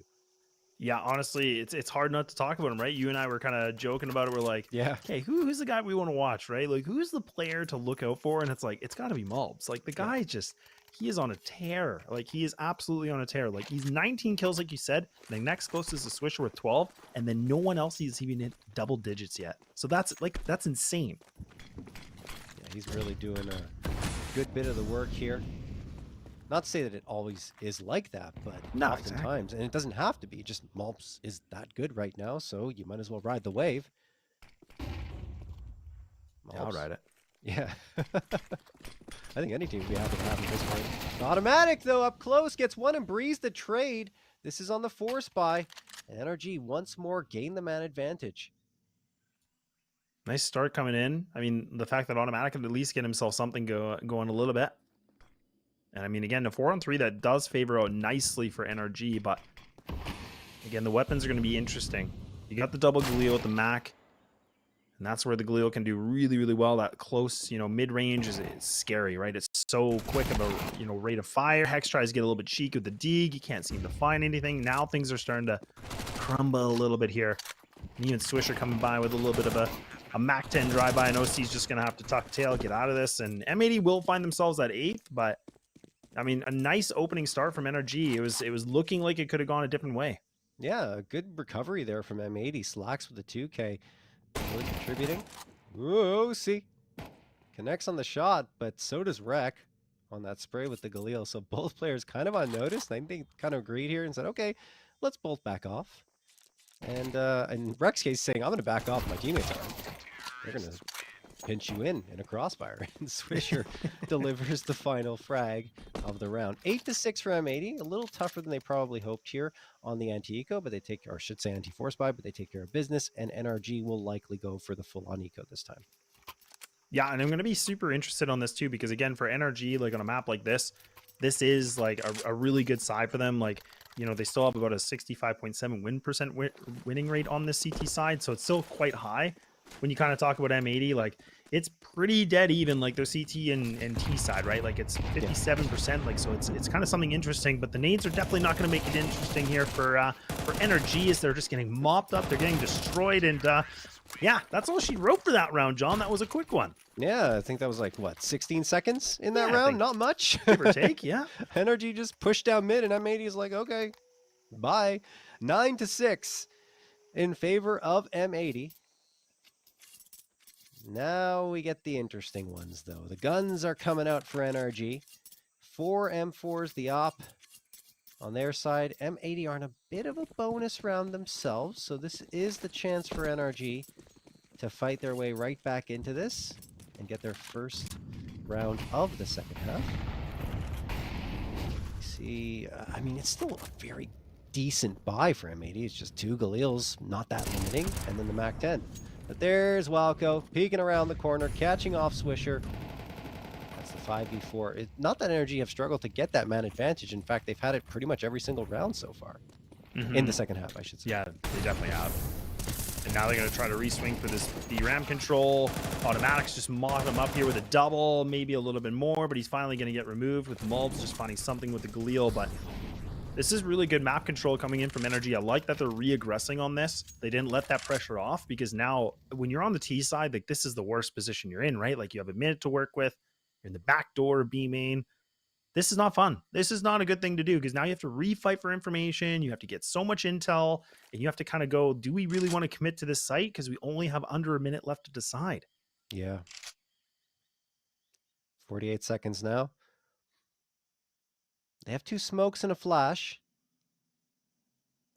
Speaker 2: Yeah, honestly, it's hard not to talk about him, right? You and I were kind of joking about it. We're like,
Speaker 1: yeah,
Speaker 2: okay, who's the guy we want to watch, right? Like, who's the player to look out for? And it's like, it's got to be Mulbs. Like, the guy just, he is on a tear. Like, he is absolutely on a tear. Like, he's 19 kills, like you said. The next closest is a Swisher with 12, and then no one else has even hit double digits yet. So that's insane.
Speaker 1: Yeah, he's really doing a good bit of the work here. Not to say that it always is like that, but
Speaker 2: no,
Speaker 1: oftentimes,
Speaker 2: exactly.
Speaker 1: and it doesn't have to be. Just Mulbs is that good right now, so you might as well ride the wave.
Speaker 2: Yeah, I'll ride it.
Speaker 1: Yeah. I think any team would be happy to have him at this point. Automatic, though, up close, gets one and Breeze the trade. This is on the force buy. And NRG once more gain the man advantage.
Speaker 2: Nice start coming in. I mean, the fact that Automatic can at least get himself something going a little bit. And I mean, again, the 4-on-3, that does favor out nicely for NRG, but again, the weapons are going to be interesting. You got the double Galil with the Mac, and that's where the Galil can do really, really well. That close, mid-range is scary, right? It's so quick of a, rate of fire. Hex tries to get a little bit cheeky with the Deeg. You can't seem to find anything. Now things are starting to crumble a little bit here. And even Swisher coming by with a little bit of a Mac 10 drive-by, and OC's just going to have to tuck tail, get out of this. And M80 will find themselves at 8th, but I mean, a nice opening start from NRG. It was looking like it could have gone a different way.
Speaker 1: Yeah, a good recovery there from M80. Slacks with the 2K. Really contributing. Ooh, see. Connects on the shot, but so does Rek on that spray with the Galil. So both players kind of on notice. I think they kind of agreed here and said, okay, let's both back off. And in Rek's case, saying, I'm going to back off. My teammates are. They're going to pinch you in a crossfire. And Swisher delivers the final frag of the round. 8-6 for M80. A little tougher than they probably hoped here on the anti-eco, but they take, or I should say anti-force buy, but they take care of business, and NRG will likely go for the full-on eco this time.
Speaker 2: Yeah, and I'm going to be super interested on this too, because again, for NRG, like on a map like this is like a really good side for them. Like, they still have about a 65.7 winning rate on this CT side, so it's still quite high. When you kind of talk about M80, like it's pretty dead even, like their CT and T side, right? Like it's 57%, like, so it's kind of something interesting, but the nades are definitely not going to make it interesting here for NRG, as they're just getting mopped up, they're getting destroyed, and yeah, that's all she wrote for that round, John. That was a quick one.
Speaker 1: Yeah, I think that was like, what, 16 seconds in that round? Not much.
Speaker 2: Give or take, yeah.
Speaker 1: NRG just pushed down mid, and M80 is like, okay, bye. 9-6 in favor of M80. Now we get the interesting ones, though. The guns are coming out for NRG. 4 M4s, the op on their side. M80 are in a bit of a bonus round themselves, so this is the chance for NRG to fight their way right back into this and get their first round of the second half. See, I mean, it's still a very decent buy for M80. It's just 2 Galils, not that limiting, and then the Mac 10. But there's Walco peeking around the corner, catching off Swisher. That's the 5v4. Not that NRG have struggled to get that man advantage. In fact, they've had it pretty much every single round so far. In the second half, I should say.
Speaker 2: Yeah, they definitely have. Now they're going to try to re-swing for this B-Ram control. Automatics just mod him up here with a double, maybe a little bit more, but he's finally going to get removed with Mulbs just finding something with the Galil. But this is really good map control coming in from NRG. I like that they're re-aggressing on this. They didn't let that pressure off, because now when you're on the T side, like, this is the worst position you're in, right? Like, you have a minute to work with. You're in the back door, B main. This is not fun. This is not a good thing to do, because now you have to refight for information. You have to get so much intel, and you have to kind of go, do we really want to commit to this site? Because we only have under a minute left to decide.
Speaker 1: Yeah. 48 seconds now. They have 2 smokes and a flash.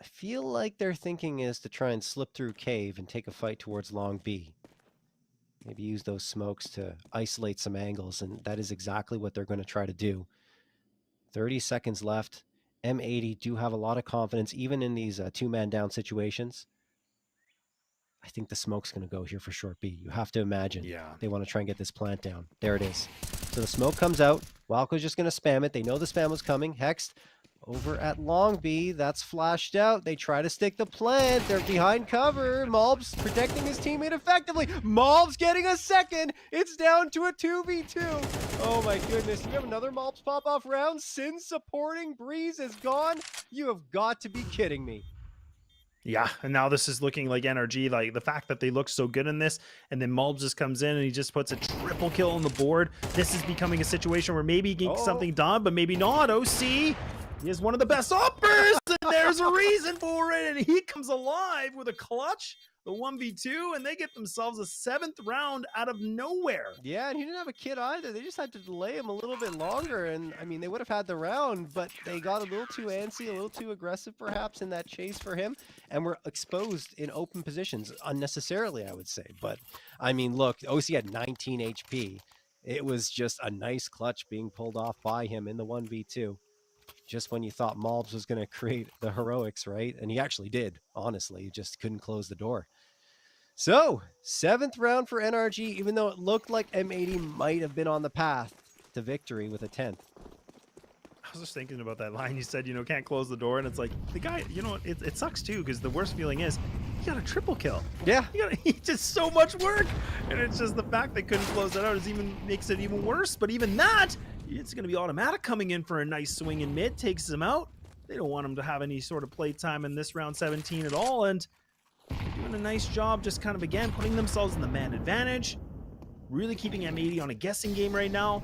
Speaker 1: I feel like their thinking is to try and slip through cave and take a fight towards long B. Maybe use those smokes to isolate some angles, and that is exactly what they're going to try to do. 30 seconds left. M80 do have a lot of confidence, even in these 2-man down situations. I think the smoke's going to go here for short B. You have to imagine they want to try and get this plant down. There it is. So the smoke comes out. Walco's just going to spam it. They know the spam was coming. Hext over at long B. That's flashed out. They try to stick the plant. They're behind cover. Mulbs protecting his teammate effectively. Mulbs getting a second. It's down to a 2v2. Oh my goodness. You have another Mulbs pop-off round? Sin supporting. Breeze is gone. You have got to be kidding me.
Speaker 2: Yeah, and now this is looking like NRG, like the fact that they look so good in this, and then Mulbs just comes in and he just puts a triple kill on the board. This is becoming a situation where maybe he gets something done, but maybe not. OC, he is one of the best uppers, and there's a reason for it, and he comes alive with a clutch, the 1v2, and they get themselves a 7th round out of nowhere.
Speaker 1: Yeah, and he didn't have a kid either. They just had to delay him a little bit longer, and I mean, they would have had the round, but they got a little too antsy, a little too aggressive perhaps in that chase for him, and were exposed in open positions unnecessarily, I would say. But I mean, look, OC had 19 HP. It was just a nice clutch being pulled off by him in the 1v2. Just when you thought Mulbs was going to create the heroics, right? And he actually did, honestly. He just couldn't close the door. So, 7th round for NRG, even though it looked like M80 might have been on the path to victory with a 10th.
Speaker 2: I was just thinking about that line you said, you know, can't close the door, and it's like, the guy, you know, it sucks too, because the worst feeling is he got a triple kill.
Speaker 1: Yeah.
Speaker 2: He did so much work, and it's just the fact they couldn't close that out makes it even worse. But even that, it's going to be automatic coming in for a nice swing in mid, takes him out. They don't want him to have any sort of play time in this round 17 at all, and doing a nice job just kind of, again, putting themselves in the man advantage, really keeping M80 on a guessing game right now.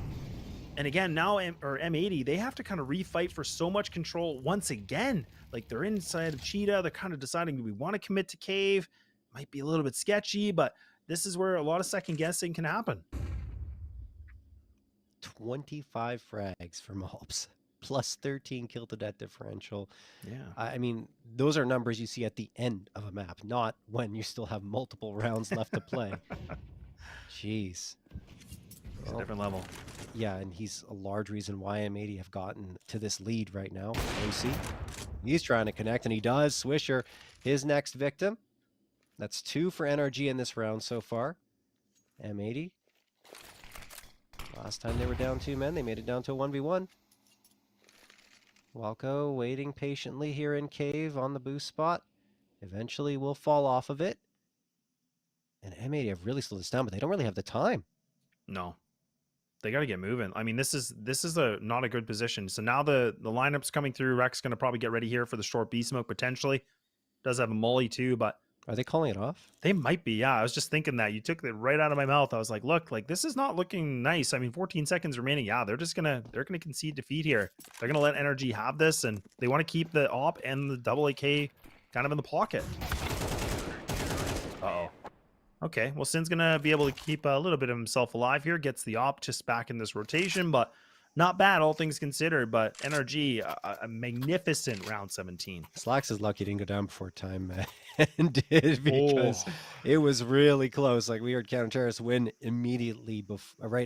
Speaker 2: And again, now M80, they have to kind of refight for so much control once again. Like, they're inside of Cheetah, they're kind of deciding, do we want to commit to cave? Might be a little bit sketchy, but this is where a lot of second guessing can happen.
Speaker 1: 25 frags for Mulbs, plus 13 kill to death differential.
Speaker 2: Yeah.
Speaker 1: I mean, those are numbers you see at the end of a map, not when you still have multiple rounds left to play. Jeez.
Speaker 2: It's a different level.
Speaker 1: Yeah, and he's a large reason why M80 have gotten to this lead right now. OC, he's trying to connect, and he does. Swisher, his next victim. That's 2 for NRG in this round so far. M80. Last time they were down 2 men, they made it down to a 1v1. Walco waiting patiently here in cave on the boost spot. Eventually will fall off of it. And M80 have really slowed this down, but they don't really have the time.
Speaker 2: No. They got to get moving. I mean, this is not a good position. So now the lineup's coming through. Rek's going to probably get ready here for the short B smoke potentially. Does have a molly too, but
Speaker 1: are they calling it off?
Speaker 2: They might be. Yeah, I was just thinking that. You took it right out of my mouth. I was like, look, like, this is not looking nice. I mean, 14 seconds remaining. Yeah, they're gonna concede defeat here. They're gonna let NRG have this, and they want to keep the op and the double AK kind of in the pocket. Uh-oh. Okay, well, Sin's gonna be able to keep a little bit of himself alive here. Gets the op just back in this rotation, but not bad, all things considered. But NRG, a magnificent round 17.
Speaker 1: Slacks is lucky he didn't go down before time ended, because it was really close. Like, we heard Counter-Terrorist win immediately before,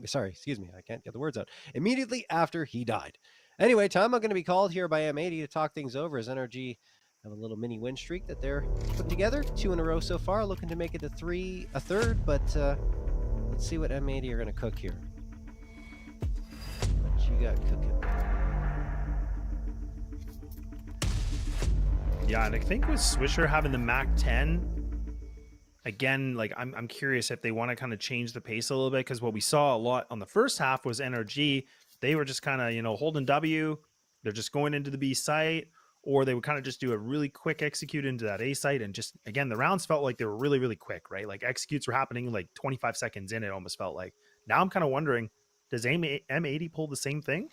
Speaker 1: sorry, excuse me, I can't get the words out. Immediately after he died. Anyway, time going to be called here by M80 to talk things over, as NRG have a little mini win streak that they're putting together. 2 in a row so far, looking to make it to a third, but let's see what M80 are going to cook here. What you got cooking?
Speaker 2: Yeah, and I think with Swisher having the Mac 10, again, like I'm curious if they want to kind of change the pace a little bit, because what we saw a lot on the first half was NRG. They were just kind of, holding W. They're just going into the B site, or they would kind of just do a really quick execute into that A site. And just, again, the rounds felt like they were really, really quick, right? Like executes were happening like 25 seconds in, it almost felt like. Now I'm kind of wondering, does M80 pull the same thing?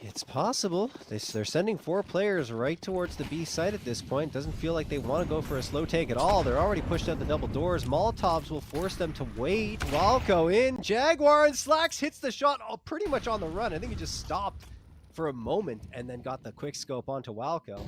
Speaker 1: It's possible. They're sending 4 players right towards the B site at this point. Doesn't feel like they want to go for a slow take at all. They're already pushed out the double doors. Molotovs will force them to wait. Walco in. Jaguar and Slacks hits the shot pretty much on the run. I think he just stopped for a moment and then got the quick scope onto Walco.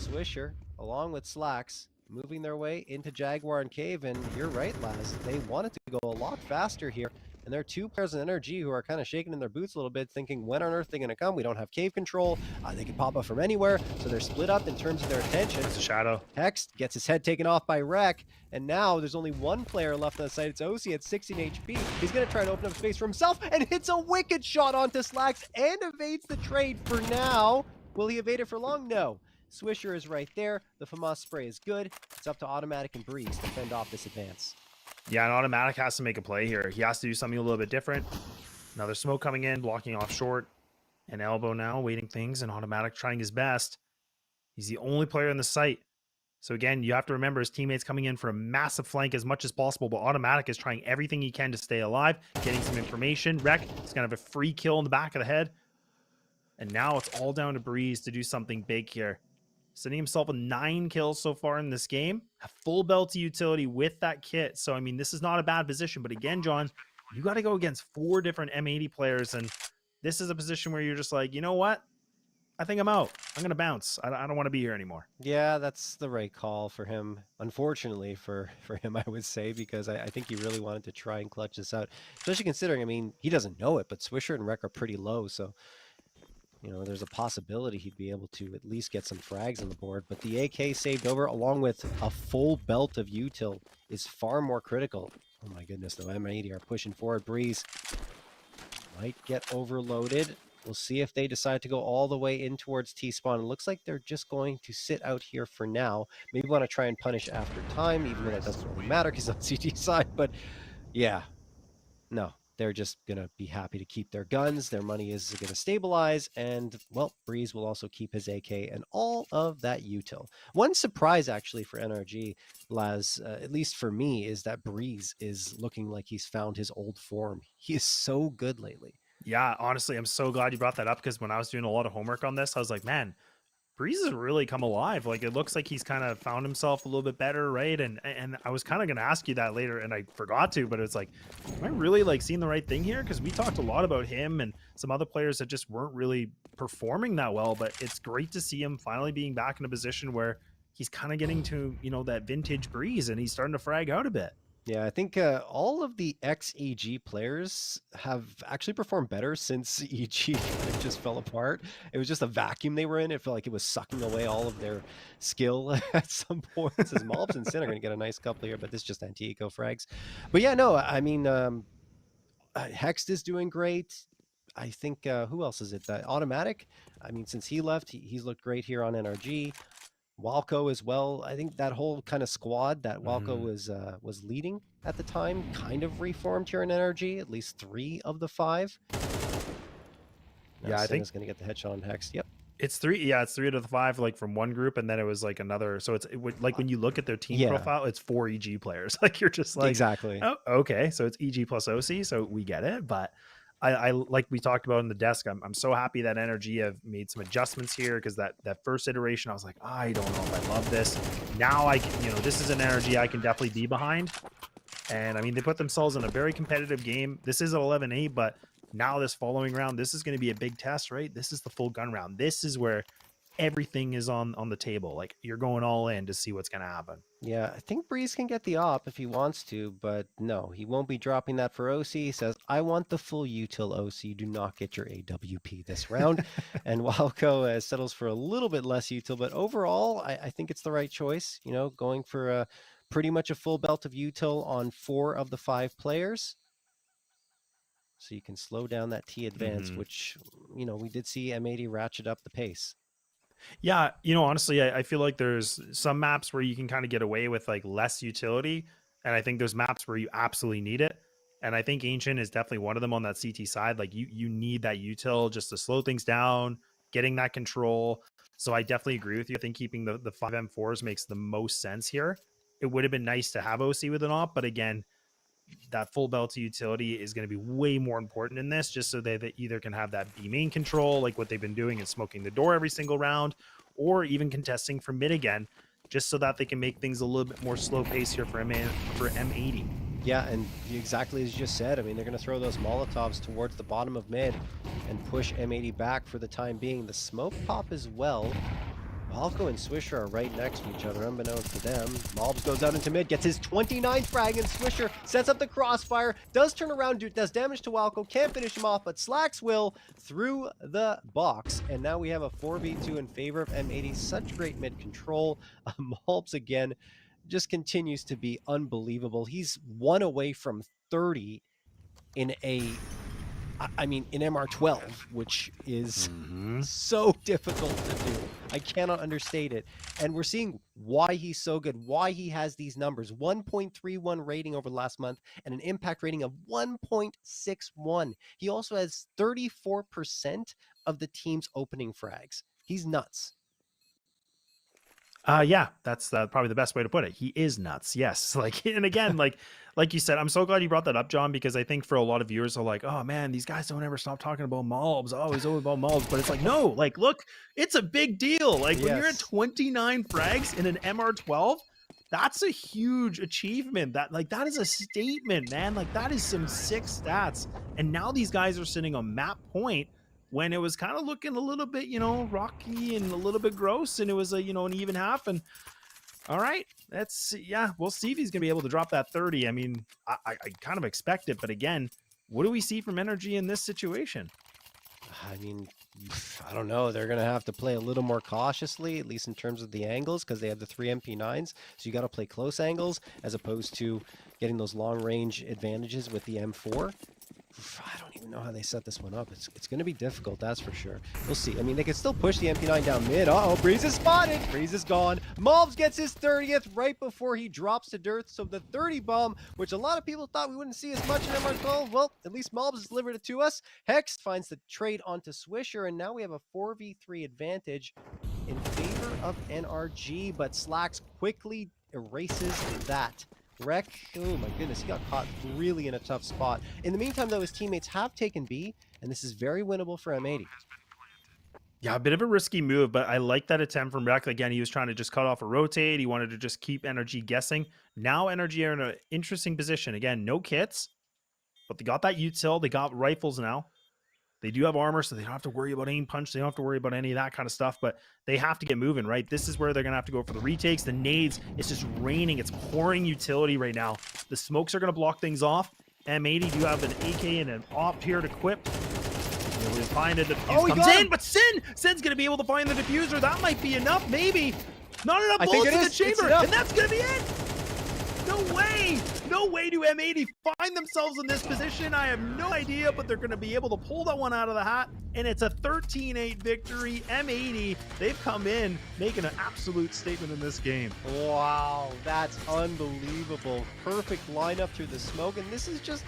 Speaker 1: Swisher, along with Slacks, moving their way into Jaguar and Cave. And you're right, Laz. They wanted to go a lot faster here. And there are 2 players in NRG who are kind of shaking in their boots a little bit, thinking, when on earth are they going to come? We don't have cave control. They can pop up from anywhere. So they're split up in terms of their attention.
Speaker 2: It's a shadow.
Speaker 1: Hex gets his head taken off by Rek. And now there's only 1 player left on the site. It's OC at 16 HP. He's going to try to open up space for himself and hits a wicked shot onto Slacks and evades the trade for now. Will he evade it for long? No. Swisher is right there. The FAMAS spray is good. It's up to Automatic and Breeze to fend off this advance.
Speaker 2: Yeah, and Automatic has to make a play here. He has to do something a little bit different. Another smoke coming in, blocking off short. And Elbow now waiting things, and Automatic trying his best. He's the only player in the site. So again, you have to remember his teammates coming in for a massive flank as much as possible, but Automatic is trying everything he can to stay alive, getting some information. Rek is going to have a free kill in the back of the head. And now it's all down to Breeze to do something big here. Sending himself with 9 kills so far in this game. A full belt utility with that kit. So, I mean, this is not a bad position. But again, John, you got to go against 4 different M80 players. And this is a position where you're just like, you know what? I think I'm out. I'm going to bounce. I don't want to be here anymore.
Speaker 1: Yeah, that's the right call for him. Unfortunately for him, I would say, because I think he really wanted to try and clutch this out. Especially considering, I mean, he doesn't know it, but Swisher and Rek are pretty low. So, there's a possibility he'd be able to at least get some frags on the board. But the AK saved over, along with a full belt of util, is far more critical. Oh my goodness, though. M80 are pushing forward. Breeze might get overloaded. We'll see if they decide to go all the way in towards T-spawn. It looks like they're just going to sit out here for now. Maybe want to try and punish after time, even though that doesn't really matter because on CT side. But yeah, no. They're just going to be happy to keep their guns. Their money is going to stabilize. And, well, Breeze will also keep his AK and all of that util. One surprise, actually, for NRG, Laz, at least for me, is that Breeze is looking like he's found his old form. He is so good lately.
Speaker 2: Yeah, honestly, I'm so glad you brought that up, because when I was doing a lot of homework on this, I was like, man, Breeze has really come alive. Like, it looks like he's kind of found himself a little bit better, right? And I was kind of going to ask you that later, and I forgot to, but it's like, am I really like seeing the right thing here? Because we talked a lot about him and some other players that just weren't really performing that well, but it's great to see him finally being back in a position where he's kind of getting to, that vintage Breeze, and he's starting to frag out a bit.
Speaker 1: Yeah, I think all of the ex-EG players have actually performed better since EG just fell apart. It was just a vacuum they were in. It felt like it was sucking away all of their skill at some points. As Mobs and Sin are going to get a nice couple here, but this is just anti-eco frags. But yeah, no, I mean, Hext is doing great. I think, who else is it? Automatic? I mean, since he left, he's looked great here on NRG. Walco as well. I think that whole kind of squad that Walco was leading at the time kind of reformed here in NRG. At least 3 of the 5. Now
Speaker 2: Yeah, I think
Speaker 1: is going to get the headshot on Hex. Yep.
Speaker 2: It's 3. Yeah, it's 3 out of the 5, like from one group, and then it was like another. So it would, like when you look at their team profile, it's 4 EG players. Like, you're just like,
Speaker 1: exactly.
Speaker 2: Oh, okay. So it's EG plus OC. So we get it, but. I like we talked about in the desk, I'm so happy that NRG have made some adjustments here, because that first iteration I was like, I don't know if I love this. Now I can, this is an NRG I can definitely be behind. And I mean, they put themselves in a very competitive game. This is an 11-8, but now this following round, this is going to be a big test, right? This is the full gun round. This is where everything is on the table. Like, you're going all in to see what's going to happen.
Speaker 1: Yeah, I think Breeze can get the op if he wants to, but no, he won't be dropping that for OC. He says, I want the full util OC. Do not get your AWP this round. And Walco settles for a little bit less util, but overall, I think it's the right choice. Going for pretty much a full belt of util on 4 of the 5 players. So you can slow down that T advance, which, we did see M80 ratchet up the pace.
Speaker 2: Yeah, honestly, I feel like there's some maps where you can kind of get away with like less utility, and I think there's maps where you absolutely need it. And I think Ancient is definitely one of them on that CT side. Like you need that util just to slow things down, getting that control. So I definitely agree with you. I think keeping the 5M4s makes the most sense here. It would have been nice to have OC with an op, but again, that full belt utility is going to be way more important in this, just so they either can have that B main control, like what they've been doing and smoking the door every single round, or even contesting from mid again, just so that they can make things a little bit more slow pace here for M80.
Speaker 1: Yeah, and exactly as you just said, I mean, they're going to throw those Molotovs towards the bottom of mid and push M80 back for the time being. The smoke pop as well. Valko and Swisher are right next to each other, unbeknownst to them. Malbs goes out into mid, gets his 29th frag, and Swisher sets up the crossfire, does turn around, does damage to Valko, can't finish him off, but Slacks will through the box. And now we have a 4v2 in favor of M80. Such great mid control. Malbs again just continues to be unbelievable. He's 1 away from 30 in in MR12, which is so difficult to do. I cannot understate it. And we're seeing why he's so good, why he has these numbers. 1.31 rating over the last month and an impact rating of 1.61. He also has 34% of the team's opening frags. He's nuts.
Speaker 2: Yeah, that's probably the best way to put it. He is nuts. Yes. Like, and again, like you said, I'm so glad you brought that up, John, because I think for a lot of viewers are like, oh man, these guys don't ever stop talking about Malbs. Oh, he's always about Malbs. But it's like, no, like, look, it's a big deal. Like when you're at 29 frags in an MR12, that's a huge achievement. That is a statement, man. Like that is some sick stats. And now these guys are sitting on map point when it was kind of looking a little bit, rocky and a little bit gross, and it was an even half. And all right, we'll see if he's gonna be able to drop that 30. I mean, I kind of expect it, but again, what do we see from NRG in this situation?
Speaker 1: I mean, I don't know. They're going to have to play a little more cautiously, at least in terms of the angles, because they have the 3 MP9s. So you got to play close angles as opposed to getting those long range advantages with the M4. I don't even know how they set this one up. It's going to be difficult, that's for sure. We'll see. I mean, they can still push the MP9 down mid. Uh-oh, Breeze is spotted. Breeze is gone. Malbs gets his 30th right before he drops to dirt. So the 30 bomb, which a lot of people thought we wouldn't see as much in MR12, well, at least Malbs has delivered it to us. Hex finds the trade onto Swisher, and now we have a 4v3 advantage in favor of NRG, but Slacks quickly erases that. Wreck, oh my goodness, he got caught really in a tough spot. In the meantime, though, his teammates have taken B, and this is very winnable for M80.
Speaker 2: Yeah, a bit of a risky move, but I like that attempt from Wreck. Again, he was trying to just cut off a rotate. He wanted to just keep NRG guessing. Now NRG are in an interesting position. Again, no kits, but they got that util. They got rifles now. They do have armor, so they don't have to worry about aim punch. They don't have to worry about any of that kind of stuff, but they have to get moving, right? This is where they're going to have to go for the retakes. The nades, it's just raining. It's pouring utility right now. The smokes are going to block things off. M80 do have an AK and an op here to equip. We'll find it. The defuse comes in, but Sin's going to be able to find the diffuser. That might be enough, maybe. Not enough bullets in the chamber, and that's going to be it. No way! No way do M80 find themselves in this position. I have no idea, but they're going to be able to pull that one out of the hat, and it's a 13-8 victory. M80, they've come in making an absolute statement in this game.
Speaker 1: Wow, that's unbelievable. Perfect lineup through the smoke, and this is just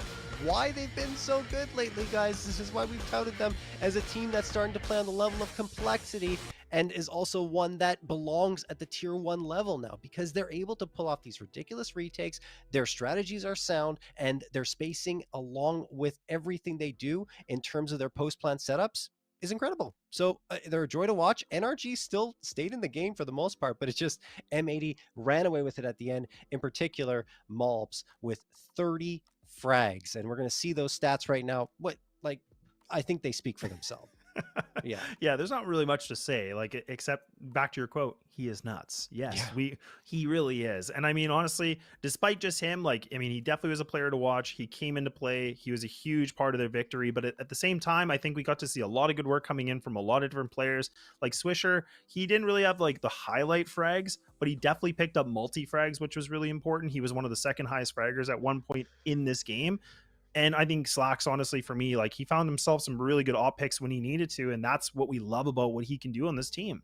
Speaker 1: why they've been so good lately, guys. This is why we've touted them as a team that's starting to play on the level of complexity and is also one that belongs at the tier 1 level now, because they're able to pull off these ridiculous retakes. Their strategies are sound, and their spacing along with everything they do in terms of their post-plan setups is incredible. So they're a joy to watch. NRG still stayed in the game for the most part, but it's just M80 ran away with it at the end. In particular, Malbs with 30 frags, and we're going to see those stats right now. I think they speak for themselves. Yeah,
Speaker 2: there's not really much to say, like, except back to your quote, he is nuts. Yes,
Speaker 1: yeah.
Speaker 2: He really is. And I mean, honestly, despite just him, he definitely was a player to watch. He came into play. He was a huge part of their victory, but at the same time, I think we got to see a lot of good work coming in from a lot of different players. Like Swisher, he didn't really have the highlight frags, but he definitely picked up multi frags, which was really important. He was one of the second highest fraggers at one point in this game. And I think Slacks, honestly, for me, he found himself some really good op picks when he needed to. And that's what we love about what he can do on this team.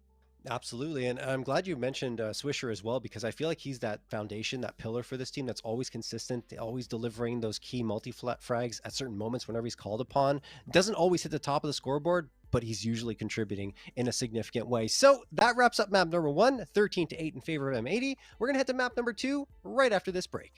Speaker 1: Absolutely. And I'm glad you mentioned Swisher as well, because I feel like he's that foundation, that pillar for this team that's always consistent, always delivering those key multi-flat frags at certain moments whenever he's called upon. Doesn't always hit the top of the scoreboard, but he's usually contributing in a significant way. So that wraps up map number 1, 13-8 in favor of M80. We're going to head to map number 2 right after this break.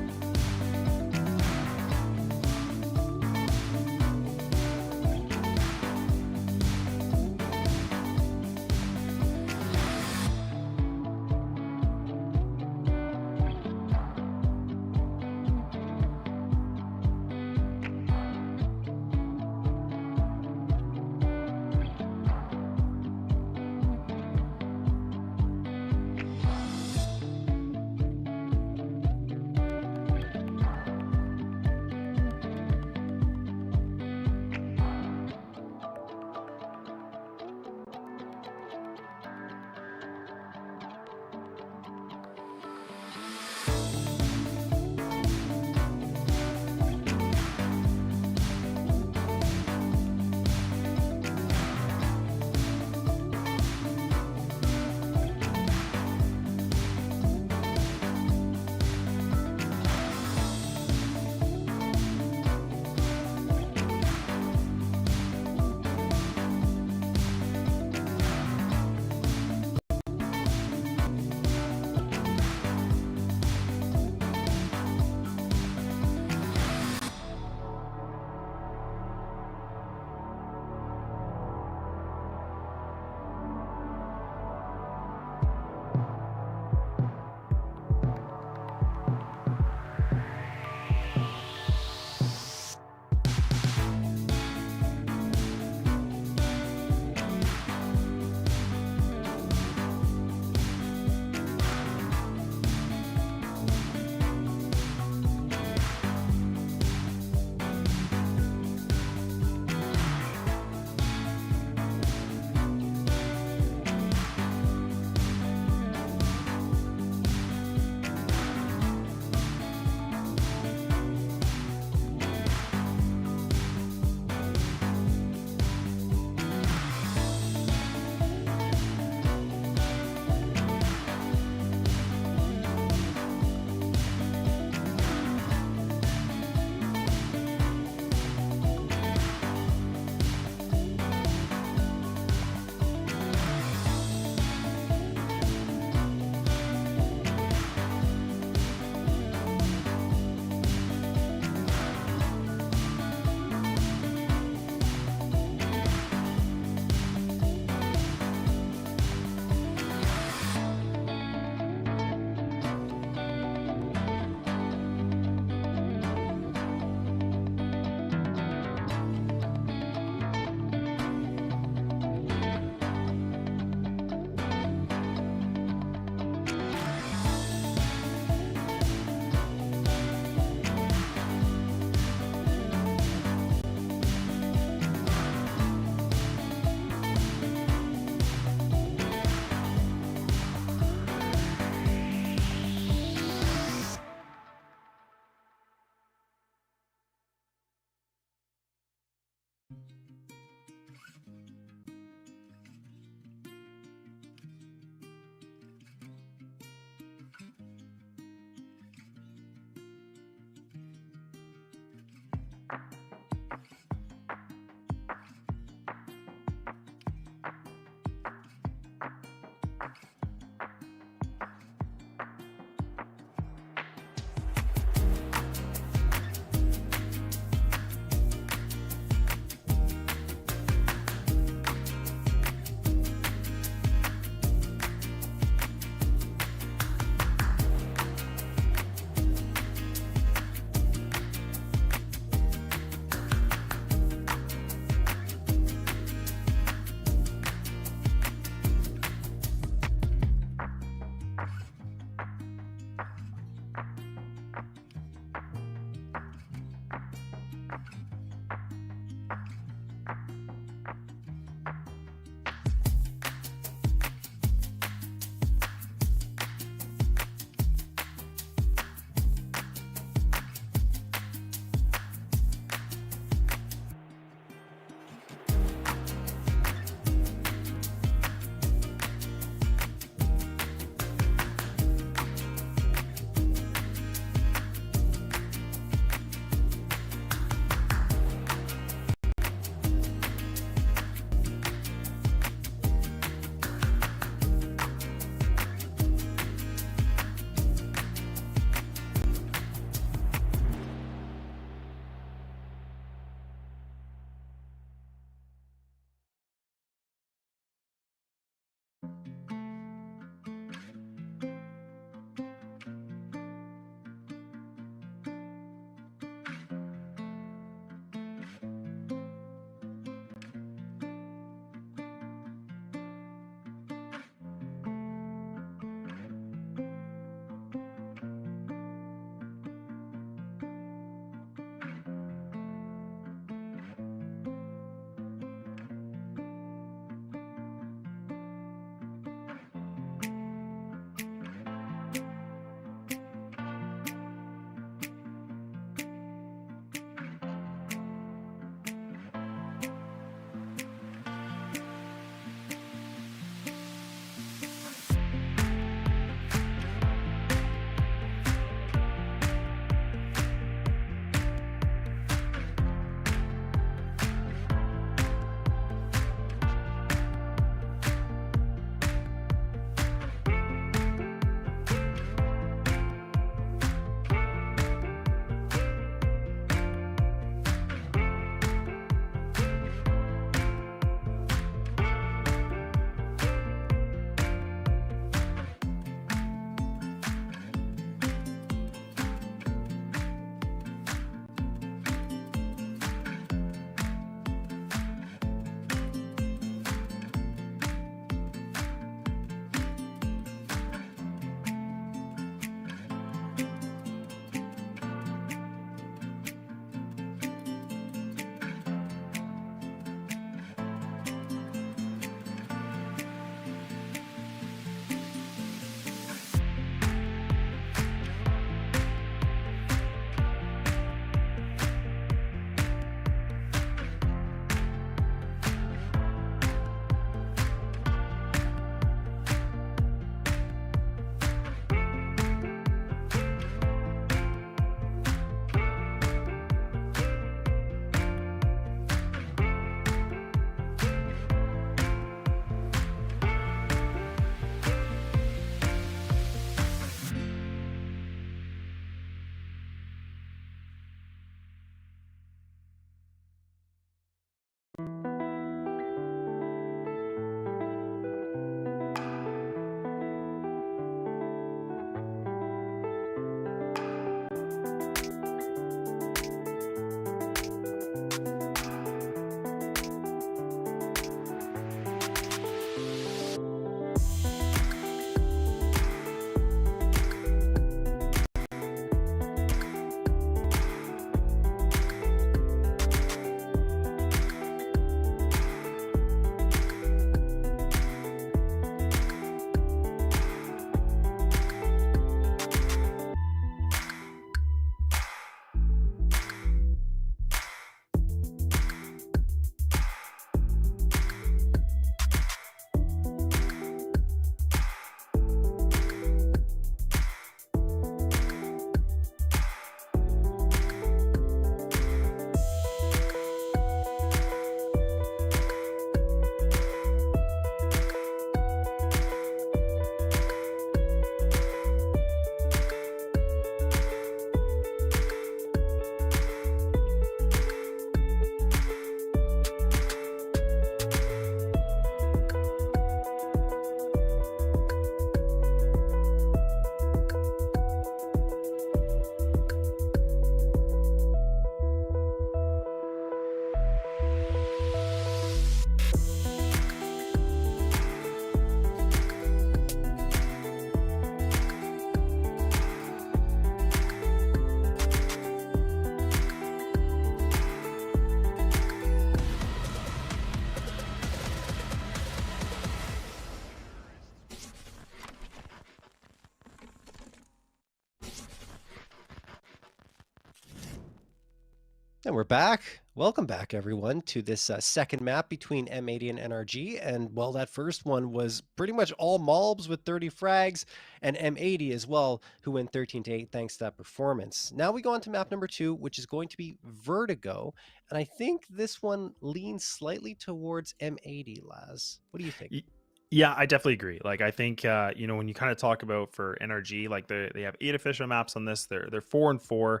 Speaker 1: And we're back. Welcome back, everyone, to this second map between M80 and NRG. And well, that first one was pretty much all Malbs with 30 frags, and M80 as well, who went 13-8 thanks to that performance. Now we go on to map number 2, which is going to be Vertigo. And I think this one leans slightly towards M80, Laz. What do you think?
Speaker 2: Y- Yeah, I definitely agree. Like, I think when you kind of talk about for NRG, like they have 8 official maps on this. They're 4-4.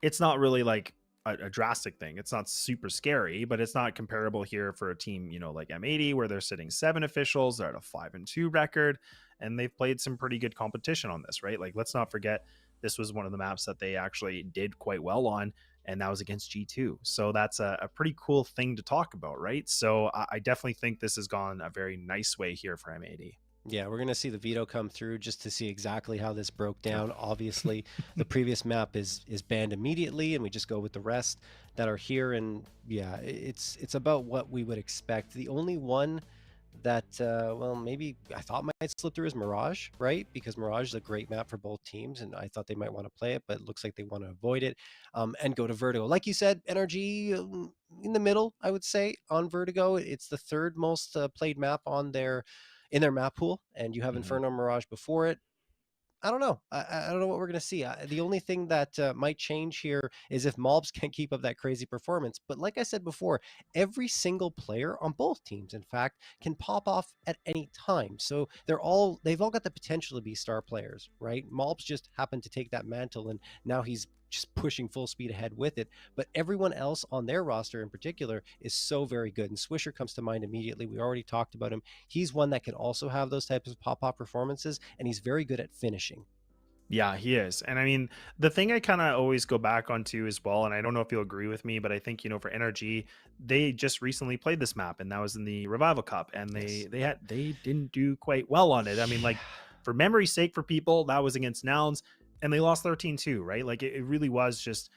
Speaker 2: It's not really like a drastic thing. It's not super scary, but it's not comparable here for a team, like M80, where they're sitting 7 officials. They're at a 5-2 record, and they've played some pretty good competition on this, right? Like, let's not forget this was one of the maps that they actually did quite well on, and that was against G2. So that's a pretty cool thing to talk about, right? So I definitely think this has gone a very nice way here for M80.
Speaker 1: Yeah, we're going to see the veto come through just to see exactly how this broke
Speaker 2: Yep.
Speaker 1: down. Obviously, the previous map is banned immediately, and we just go with the rest that are here. And yeah, it's about what we would expect. The only one that well, maybe I thought might slip through is Mirage, right? Because Mirage is a great map for both teams, and I thought they might want to play it, but it looks like they want to avoid it and go to Vertigo. Like you said, NRG in the middle, I would say, on Vertigo. It's the third most played map on their in their map pool, and you have
Speaker 2: Mhm.
Speaker 1: Inferno Mirage before it. I don't know. I don't know what we're going to see. The only thing that might change here is if Mobs can keep up that crazy performance. But like I said before, every single player on both teams, in fact, can pop off at any time. So they've all got the potential to be star players, right? Mobs just happened to take that mantle, and now he's just pushing full speed ahead with it. But everyone else on their roster in particular is so very good. And Swisher comes to mind immediately. We already talked about him. He's one that can also have those types of pop-off performances, and he's very good at finishing.
Speaker 2: Yeah, he is. And I mean, the thing I kind of always go back onto as well, and I don't know if you'll agree with me, but I think, for NRG, they just recently played this map, and that was in the Revival Cup, and
Speaker 1: Yes.
Speaker 2: they didn't do quite well on it. I mean, like, for memory's sake for people, that was against Nouns, and they lost 13-2, right? Like, it really was just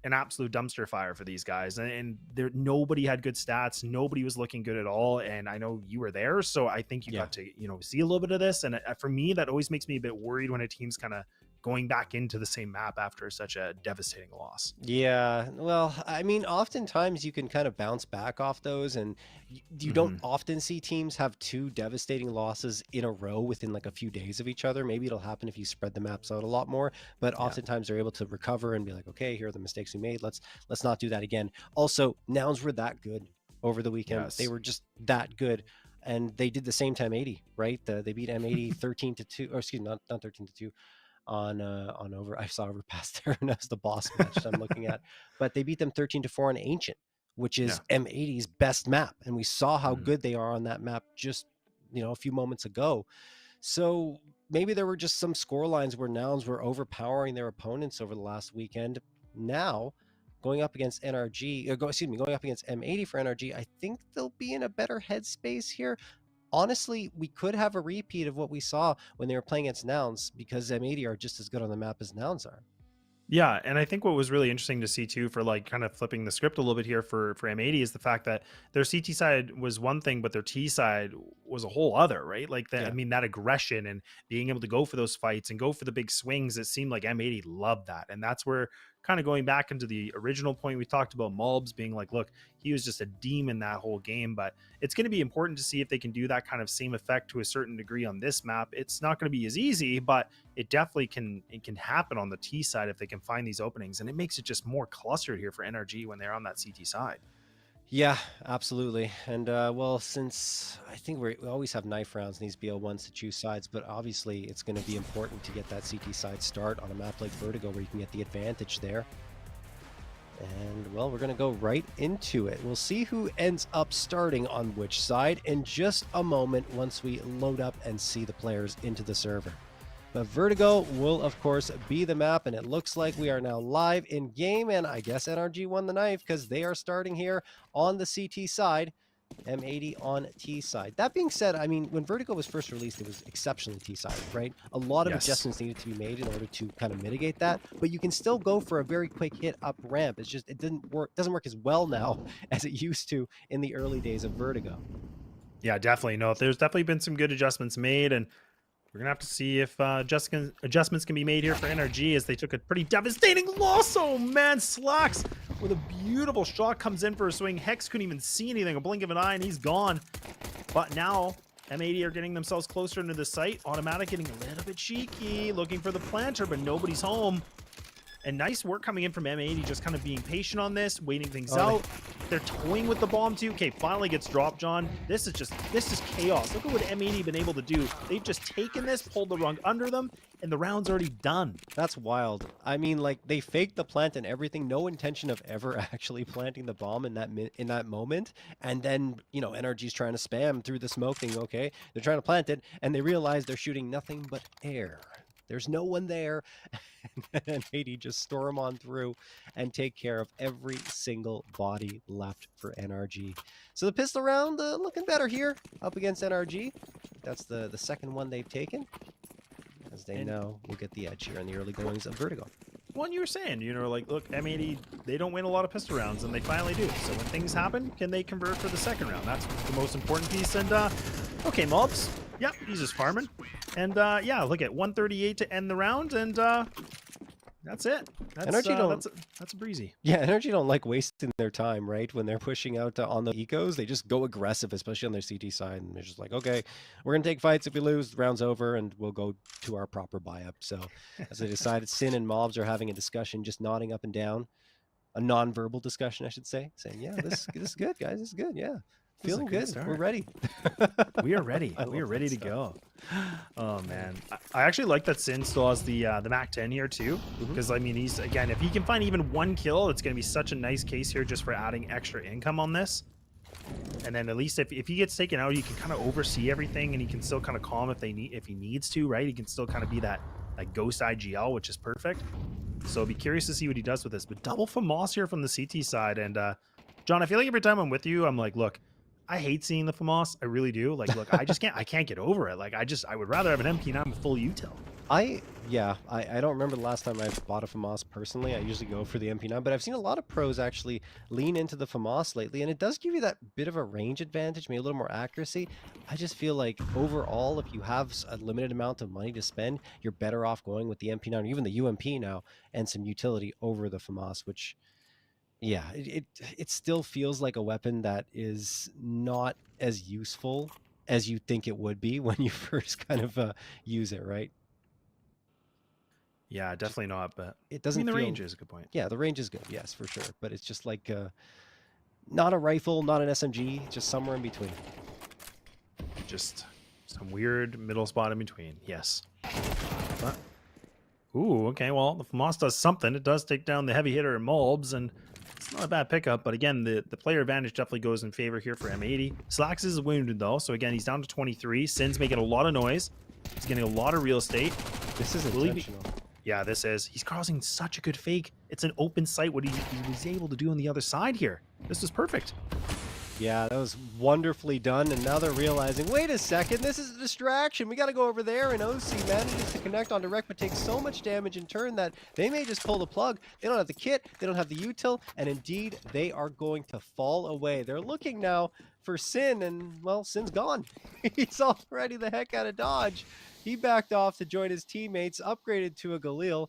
Speaker 2: an absolute dumpster fire for these guys. And there nobody had good stats, nobody was looking good at all. And I know you were there, so I think you
Speaker 1: Yeah.
Speaker 2: got to, see a little bit of this. And for me, that always makes me a bit worried when a team's kind of going back into the same map after such a devastating loss.
Speaker 1: Yeah, well, I mean, oftentimes you can kind of bounce back off those, and you don't
Speaker 2: Hmm.
Speaker 1: often see teams have two devastating losses in a row within like a few days of each other. Maybe it'll happen if you spread the maps out a lot more, but
Speaker 2: Yeah.
Speaker 1: oftentimes they're able to recover and be like, okay, here are the mistakes we made. Let's not do that again. Also, Nouns were that good over the weekend. They
Speaker 2: Yes.
Speaker 1: were just that good. And they did the same time 80, right? They beat M80 13-2, or excuse me, not 13-2, on over. I saw Overpass there, and that's the boss match I'm looking at. But they beat them 13-4 on Ancient, which
Speaker 2: Yeah.
Speaker 1: is M80's best map, and we saw how
Speaker 2: Hmm.
Speaker 1: good they are on that map just a few moments ago. So maybe there were just some score lines where Nouns were overpowering their opponents over the last weekend. Now, going up against NRG, going up against M80 for NRG, I think they'll be in a better headspace here. Honestly, we could have a repeat of what we saw when they were playing against Nouns, because M80 are just as good on the map as Nouns are.
Speaker 2: Yeah, and I think what was really interesting to see too, for like kind of flipping the script a little bit here for M80, is the fact that their CT side was one thing, but their T side was a whole other, right? Like that, I
Speaker 1: Yeah.
Speaker 2: mean, that aggression and being able to go for those fights and go for the big swings, it seemed like M80 loved that. And that's where, kind of going back into the original point we talked about, Mulbs being like, look, he was just a demon that whole game. But it's going to be important to see if they can do that kind of same effect to a certain degree on this map. It's not going to be as easy, but it definitely can happen on the T side if they can find these openings, and it makes it just more clustered here for NRG when they're on that CT side.
Speaker 1: Yeah, absolutely. And well, since I think we always have knife rounds in these BL1s to choose sides, but obviously it's going to be important to get that CT side start on a map like Vertigo where you can get the advantage there. And well, we're going to go right into it. We'll see who ends up starting on which side in just a moment once we load up and see the players into the server. But Vertigo will, of course, be the map, and it looks like we are now live in game, and I guess NRG won the knife because they are starting here on the CT side, M80 on T side. That being said, I mean, when Vertigo was first released, it was exceptionally T side, right? A lot of
Speaker 2: Yes.
Speaker 1: adjustments needed to be made in order to kind of mitigate that, but you can still go for a very quick hit up ramp. It's just, it doesn't work as well now as it used to in the early days of Vertigo.
Speaker 2: Yeah, definitely. No, there's definitely been some good adjustments made, and we're gonna have to see if adjustments can be made here for NRG, as they took a pretty devastating loss. Oh man, Slacks with a beautiful shot, comes in for a swing. Hex couldn't even see anything, a blink of an eye, and he's gone. But now M80 are getting themselves closer into the site. Automatic getting a little bit cheeky, looking for the planter, but nobody's home. And nice work coming in from M80, just kind of being patient on this, waiting things out. They're toying with the bomb too. Okay, finally gets dropped, John. This is chaos. Look at what M80 been able to do. They've just taken this, pulled the rug under them, and the round's already done.
Speaker 1: That's wild. I mean, like, they faked the plant and everything, no intention of ever actually planting the bomb in that moment. And then, you know, NRG's trying to spam through the smoke thing, okay? They're trying to plant it, and they realize they're shooting nothing but air. There's no one there, and M80 just storm on through and take care of every single body left for NRG. So the pistol round looking better here up against NRG. That's the second one they've taken, as they know we'll get the edge here in the early goings of Vertigo.
Speaker 2: One you were saying, you know, like, look, M80, they don't win a lot of pistol rounds, and they finally do. So when things happen, can they convert for the second round? That's the most important piece. And okay, mobs. Yep, he's just farming. And yeah, look at 138 to end the round, and that's it. That's a breezy.
Speaker 1: Yeah, NRG don't like wasting their time, right? When they're pushing out on the ecos, they just go aggressive, especially on their CT side, and they're just like, okay, we're gonna take fights. If we lose, the round's over, and we'll go to our proper buy-up. So as they decided, Sin and Mobs are having a discussion, just nodding up and down, a non-verbal discussion, I should say, saying, yeah, this is good, guys. This is good. Yeah. Feeling good.
Speaker 2: Start.
Speaker 1: We're ready.
Speaker 2: We are ready. We are ready to go. Oh man, I actually like that Sin still has the Mac 10 here too, because I mean, he's, again, if he can find even one kill, it's going to be such a nice case here just for adding extra income on this. And then at least if he gets taken out, he can kind of oversee everything, and he can still kind of calm if he needs to, right? He can still kind of be that ghost IGL, which is perfect. So I'll be curious to see what he does with this. But double FAMAS here from the CT side, and John, I feel like every time I'm with you, I'm like, look, I hate seeing the FAMAS. I really do. Like, look, I can't get over it. Like, I would rather have an MP9 with full util. I don't remember the last time I bought a FAMAS personally. I usually go for the MP9, but I've seen a lot of pros actually lean into the FAMAS lately, and it does give you that bit of a range advantage, maybe a little more accuracy. I just feel like overall, if you have a limited amount of money to spend, you're better off going with the MP9 or even the UMP now and some utility over the FAMAS, which, yeah, it still feels like a weapon that is not as useful as you think it would be when you first kind of use it, right? Yeah, definitely not, but
Speaker 1: it doesn't.
Speaker 2: I mean, the range is a good point.
Speaker 1: Yeah, the range is good, yes, for sure. But it's just like not a rifle, not an SMG, just somewhere in between.
Speaker 2: Just some weird middle spot in between, yes. But, ooh, okay, well, the FAMAS does something. It does take down the heavy hitter Mobs, and it's not a bad pickup, but again, the player advantage definitely goes in favor here for M80. Slacks is wounded, though, so again, he's down to 23. Sin's making a lot of noise. He's getting a lot of real estate.
Speaker 1: This is intentional.
Speaker 2: Yeah, this is. He's causing such a good fake. It's an open sight, what he was able to do on the other side here. This was perfect.
Speaker 1: Yeah, that was wonderfully done, and now they're realizing, wait a second, this is a distraction. We got to go over there, and OC manages to connect on direct, but takes so much damage in turn that they may just pull the plug. They don't have the kit, they don't have the util, and indeed, they are going to fall away. They're looking now for Sin, and, well, Sin's gone. He's already the heck out of Dodge. He backed off to join his teammates, upgraded to a Galil,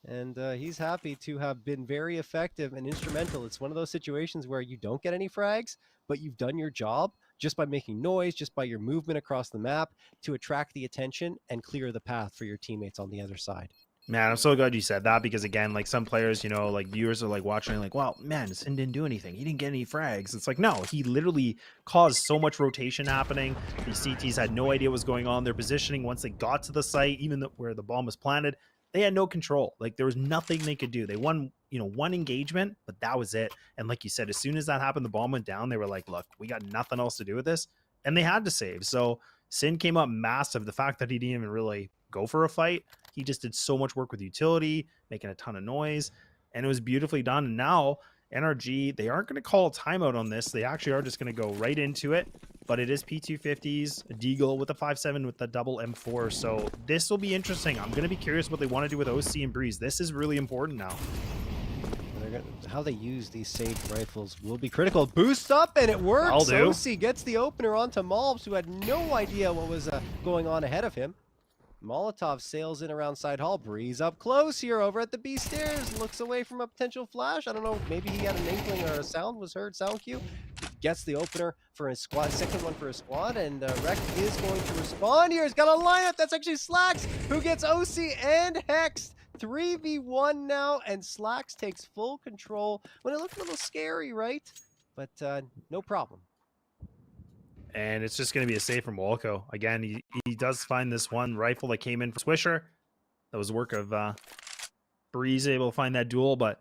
Speaker 1: and he's happy to have been very effective and instrumental. It's one of those situations where you don't get any frags, but you've done your job just by making noise, just by your movement across the map to attract the attention and clear the path for your teammates on the other side.
Speaker 2: Man, I'm so glad you said that, because again, like, some players, you know, like, viewers are like watching like, wow, man, Sin didn't do anything. He didn't get any frags. It's like, no, he literally caused so much rotation happening. The CTs had no idea what was going on. Their positioning, once they got to the site, even where the bomb was planted, they had no control. Like, there was nothing they could do. They won, you know, one engagement, but that was it. And like you said, as soon as that happened, the bomb went down. They were like, look, we got nothing else to do with this. And they had to save. So Sin came up massive. The fact that he didn't even really go for a fight, he just did so much work with utility, making a ton of noise, and it was beautifully done. And now NRG, they aren't going to call a timeout on this. They actually are just going to go right into it. But it is P250s, a Deagle with a 5.7 with the double M4. So this will be interesting. I'm going to be curious what they want to do with OC and Breeze. This is really important now.
Speaker 1: How they use these saved rifles will be critical. Boost up, and it works. OC gets the opener onto Malbs, who had no idea what was going on ahead of him. Molotov sails in around side hall. Breeze up close here over at the B stairs. Looks away from a potential flash. I don't know. Maybe he had an inkling or a sound was heard. Sound cue. Gets the opener for his squad. Second one for his squad. And Rec is going to respond here. He's got a lineup. That's actually Slacks who gets OC and Hexed. 3v1 now. And Slacks takes full control. When it looked a little scary, right? But no problem.
Speaker 2: And it's just going to be a save from Walco. Again, he does find this one rifle that came in for Swisher. That was work of Breeze able to find that duel, but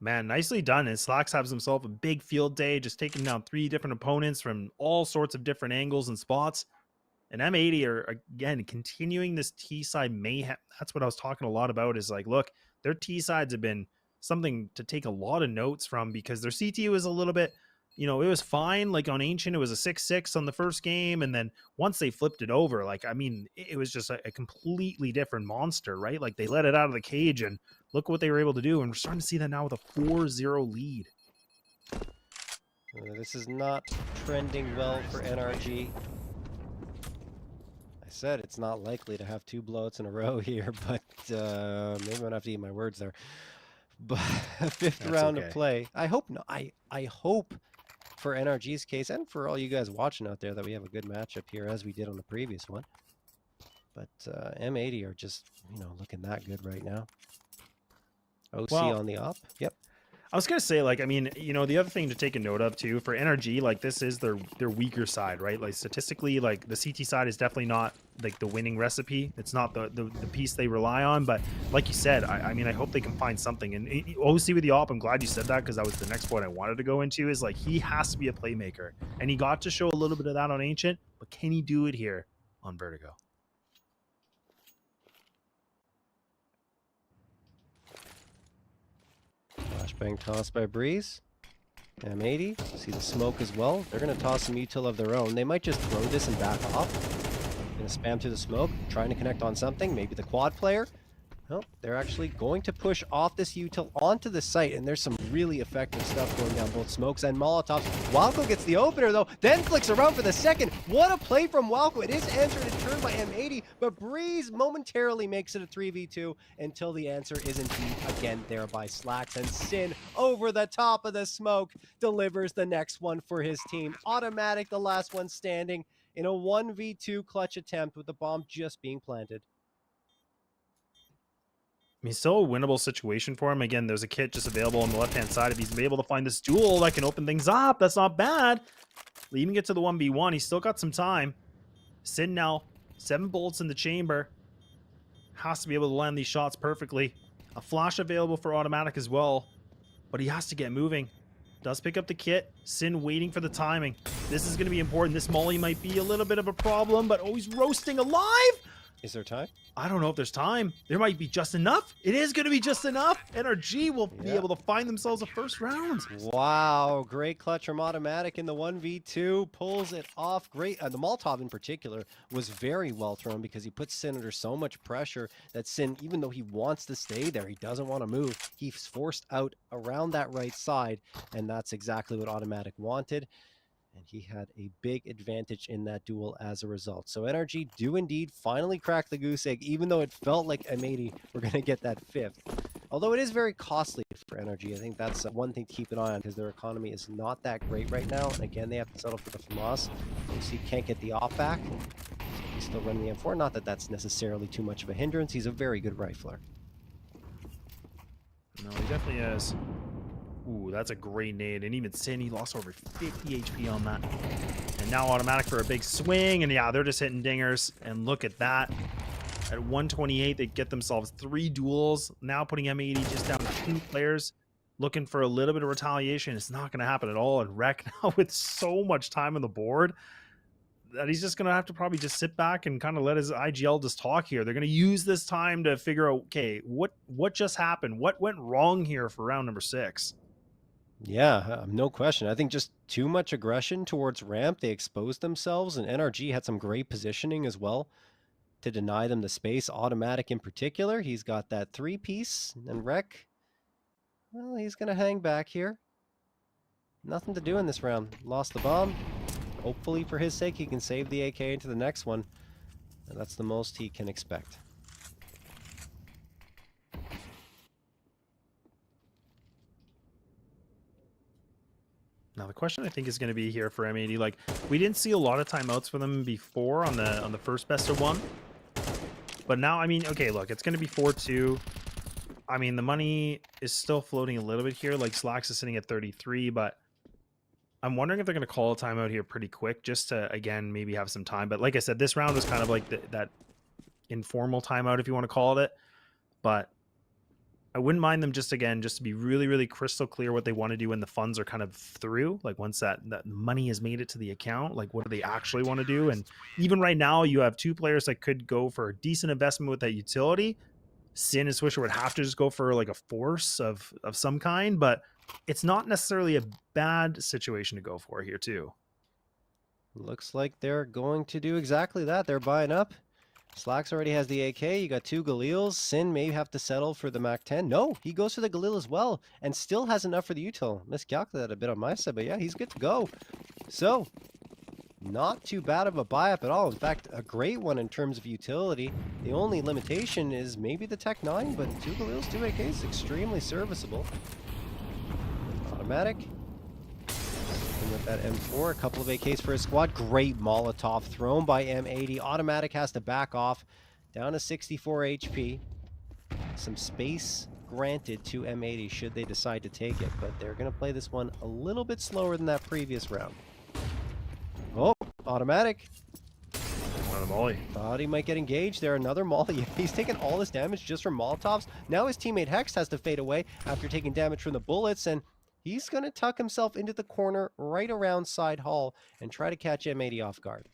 Speaker 2: man, nicely done. And Slacks has himself a big field day, just taking down 3 different opponents from all sorts of different angles and spots. And M80 are, again, continuing this T-side mayhem. That's what I was talking a lot about is like, look, their T-sides have been something to take a lot of notes from because their CT was a little bit, you know, it was fine. Like on Ancient, it was a 6-6 on the first game. And then once they flipped it over, like, I mean, it was just a completely different monster, right? Like they let it out of the cage and look what they were able to do. And we're starting to see that now with a 4-0 lead.
Speaker 1: This is not trending well for NRG. I said it's not likely to have 2 blowouts in a row here, but maybe I'm gonna have to eat my words there. But fifth round of play. I hope not. I hope for NRG's case and for all you guys watching out there that we have a good matchup here as we did on the previous one. But M80 are just, you know, looking that good right now. OC on the up. Yep.
Speaker 2: I was going to say, like, I mean, you know, the other thing to take a note of, too, for NRG, like, this is their weaker side, right? Like, statistically, like, the CT side is definitely not, like, the winning recipe. It's not the piece they rely on. But like you said, I mean, I hope they can find something. And OC with the op, I'm glad you said that because that was the next point I wanted to go into is, like, he has to be a playmaker. And he got to show a little bit of that on Ancient, but can he do it here on Vertigo?
Speaker 1: Flashbang toss by Breeze. M80. See the smoke as well. They're going to toss some util of their own. They might just throw this and back off. Going to spam through the smoke, trying to connect on something. Maybe the quad player. No, they're actually going to push off this util onto the site, and there's some really effective stuff going down both smokes and molotovs. Walco gets the opener, though, then flicks around for the second. What a play from Walco. It is answered in turn by M80, but Breeze momentarily makes it a 3v2 until the answer is indeed again there by Slacks, and Sin over the top of the smoke delivers the next one for his team. Automatic, the last one standing in a 1v2 clutch attempt with the bomb just being planted.
Speaker 2: I mean, still a winnable situation for him. Again, there's a kit just available on the left-hand side. If he's able to find this duel that can open things up, that's not bad. Leaving it to the 1v1. He's still got some time. Sin now, 7 bullets in the chamber. Has to be able to land these shots perfectly. A flash available for automatic as well. But he has to get moving. Does pick up the kit. Sin waiting for the timing. This is going to be important. This molly might be a little bit of a problem, but oh, he's roasting alive!
Speaker 1: Is there time?
Speaker 2: I don't know if there's time. There might be just enough. It is going to be just enough. NRG will be able to find themselves a first round.
Speaker 1: Wow, great clutch from automatic in the 1v2. Pulls it off. Great. The Molotov in particular was very well thrown because he puts Sin under so much pressure that Sin, even though he wants to stay there, he doesn't want to move. He's forced out around that right side, and that's exactly what automatic wanted. And he had a big advantage in that duel as a result. So NRG do indeed finally crack the goose egg, even though it felt like M80 were going to get that 5th. Although it is very costly for NRG. I think that's one thing to keep an eye on because their economy is not that great right now. And again, they have to settle for the FAMAS. So he can't get the op back. So he's still running the M4. Not that that's necessarily too much of a hindrance. He's a very good rifler.
Speaker 2: No, he definitely is. Ooh, that's a great nade. And even Sin, he lost over 50 HP on that. And now automatic for a big swing. And yeah, they're just hitting dingers. And look at that. At 128, they get themselves 3 duels. Now putting M80 just down to 2 players. Looking for a little bit of retaliation. It's not going to happen at all. And Rec now with so much time on the board that he's just going to have to probably just sit back and kind of let his IGL just talk here. They're going to use this time to figure out, okay, what just happened? What went wrong here for round number 6?
Speaker 1: Yeah, no question. I think just too much aggression towards ramp. They exposed themselves, and NRG had some great positioning as well to deny them the space. Automatic in particular, he's got that 3-piece, and Rec, well, he's going to hang back here. Nothing to do in this round. Lost the bomb. Hopefully, for his sake, he can save the AK into the next one. And that's the most he can expect.
Speaker 2: Now the question I think is going to be here for M80, like we didn't see a lot of timeouts for them before on the first best of one, but now, I mean, okay, look, it's going to be 4-2. I mean, the money is still floating a little bit here. Like Slacks is sitting at 33, but I'm wondering if they're going to call a timeout here pretty quick just to, again, maybe have some time. But like I said, this round was kind of like that informal timeout, if you want to call it. But I wouldn't mind them just to be really, really crystal clear what they want to do when the funds are kind of through. Like once that money has made it to the account, like what do they actually want to do? And even right now, you have two players that could go for a decent investment with that utility. Sin and Swisher would have to just go for like a force of some kind, but it's not necessarily a bad situation to go for here too.
Speaker 1: Looks like they're going to do exactly that. They're buying up. Slacks already has the AK. You got two Galils. Sin may have to settle for the Mac 10. No, he goes for the Galil as well and still has enough for the util. Miscalculated a bit on my side, but yeah, he's good to go. So, not too bad of a buy up at all. In fact, a great one in terms of utility. The only limitation is maybe the Tech 9, but two Galils, two AKs, extremely serviceable. Automatic. And with that M4, a couple of AKs for his squad. Great Molotov thrown by M80. Automatic has to back off down to 64 HP. Some space granted to M80 should they decide to take it, but they're going to play this one a little bit slower than that previous round. Oh, automatic.
Speaker 2: Another molly.
Speaker 1: Thought he might get engaged there. Another molly. He's taken all this damage just from Molotovs. Now his teammate Hex has to fade away after taking damage from the bullets, and he's going to tuck himself into the corner right around side hall and try to catch M80 off guard.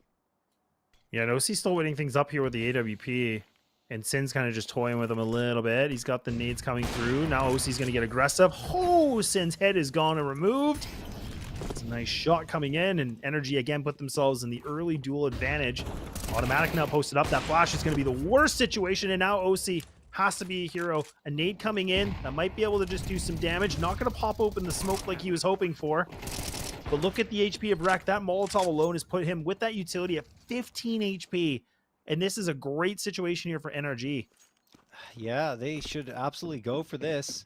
Speaker 2: Yeah, and OC's still waiting things up here with the AWP, and Sin's kind of just toying with him a little bit. He's got the nades coming through. Now OC's going to get aggressive. Oh, Sin's head is gone and removed. It's a nice shot coming in, and NRG again put themselves in the early duel advantage. Automatic now posted up. That flash is going to be the worst situation, and now OC has to be a hero. A nade coming in that might be able to just do some damage. Not going to pop open the smoke like he was hoping for. But look at the HP of Rek. That Molotov alone has put him with that utility at 15 HP. And this is a great situation here for NRG.
Speaker 1: Yeah, they should absolutely go for this.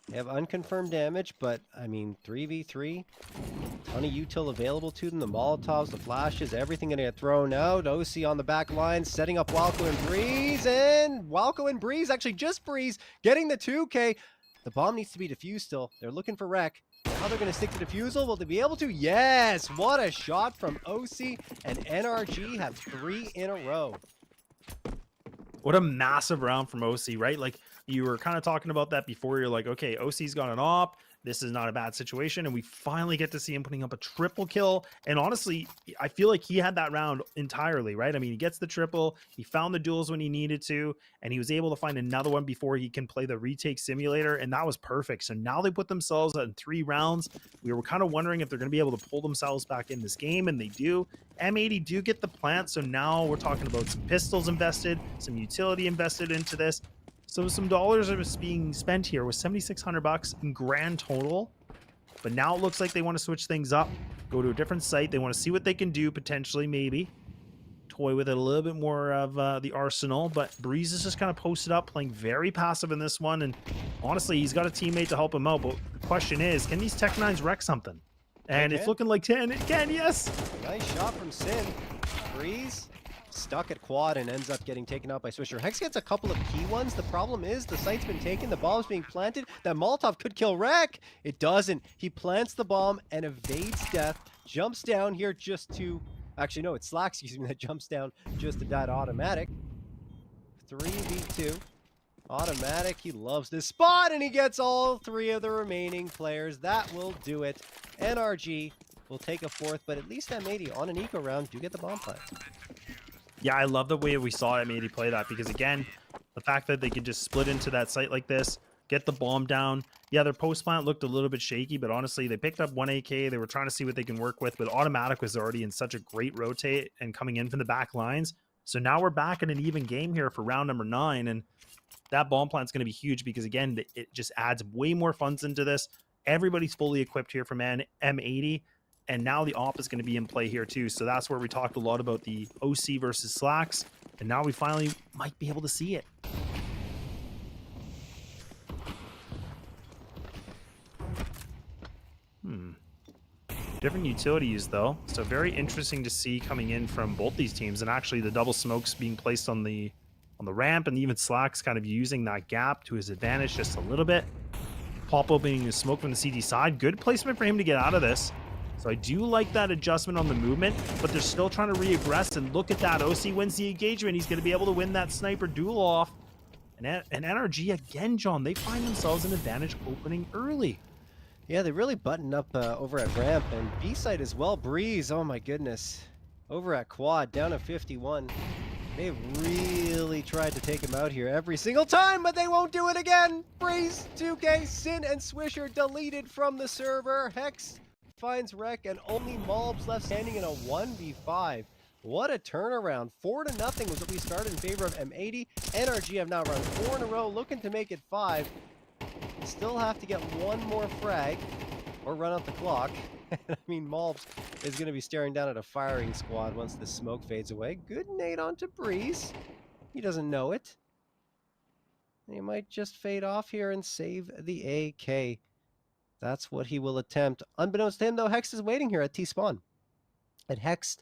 Speaker 1: They have unconfirmed damage, but I mean, 3v3, ton of util available to them. The Molotovs, the flashes, everything gonna get thrown out. OC on the back line, setting up Walco and Breeze, and Walco and Breeze, actually just Breeze, getting the 2K. The bomb needs to be defused still. They're looking for Rek. Now they're gonna stick to defusal. Will they be able to? Yes! What a shot from OC, and NRG have 3 in a row.
Speaker 2: What a massive round from OC, right? Like, you were kind of talking about that before. You're like, okay, OC's got an op. This is not a bad situation. And we finally get to see him putting up a triple kill. And honestly, I feel like he had that round entirely, right? I mean, he gets the triple. He found the duels when he needed to. And he was able to find another one before he can play the retake simulator. And that was perfect. So now they put themselves in 3 rounds. We were kind of wondering if they're going to be able to pull themselves back in this game. And they do. M80 do get the plant. So now we're talking about some pistols invested, some utility invested into this. So some dollars are being spent here with $7,600 in grand total. But now it looks like they want to switch things up, go to a different site. They want to see what they can do, potentially, maybe. Toy with it a little bit more of the arsenal. But Breeze is just kind of posted up, playing very passive in this one. And honestly, he's got a teammate to help him out. But the question is, can these Tech 9s wreck something? And it's looking like 10. It can, yes.
Speaker 1: Nice shot from Sin. Breeze stuck at quad and ends up getting taken out by Swisher. Hex gets a couple of key ones. The problem is the site's been taken, the bomb's being planted. That Molotov could kill Rek. It doesn't. He plants the bomb and evades death. Jumps down here just to... Actually, no, it's Slacks, excuse me, that jumps down just to that automatic. 3v2. Automatic, he loves this spot, and he gets all 3 of the remaining players. That will do it. NRG will take a 4th, but at least M80 on an eco round do get the bomb plant.
Speaker 2: Yeah, I love the way we saw M80 play that, because again, the fact that they could just split into that site like this, get the bomb down. Yeah, their post plant looked a little bit shaky, but honestly, they picked up 1 AK. They were trying to see what they can work with, but Automatic was already in such a great rotate and coming in from the back lines. So now we're back in an even game here for round number 9, and that bomb plant's going to be huge because, again, it just adds way more funds into this. Everybody's fully equipped here from M80. And now the op is going to be in play here too. So that's where we talked a lot about the OC versus Slacks. And now we finally might be able to see it. Different utilities though, so very interesting to see coming in from both these teams. And actually the double smokes being placed on the ramp, and even Slack's kind of using that gap to his advantage just a little bit. Pop opening his smoke from the CT side. Good placement for him to get out of this. So I do like that adjustment on the movement, but they're still trying to re-aggress, and look at that. OC wins the engagement. He's going to be able to win that sniper duel off. And NRG again, John, they find themselves an advantage opening early.
Speaker 1: Yeah, they really buttoned up over at ramp, and B-side as well. Breeze, oh my goodness. Over at quad, down to 51. They've really tried to take him out here every single time, but they won't do it again. Breeze, 2K, Sin, and Swisher deleted from the server. Hex finds Wreck, and only Malbs left standing in a 1v5. What a turnaround. 4-0 was what we started in favor of M80. NRG have now run 4 in a row, looking to make it 5. Still have to get one more frag or run out the clock. I mean, Malbs is going to be staring down at a firing squad once the smoke fades away. Good nade onto Breeze. He doesn't know it. He might just fade off here and save the AK. That's what he will attempt. Unbeknownst to him, though, Hex is waiting here at T-spawn. And Hex,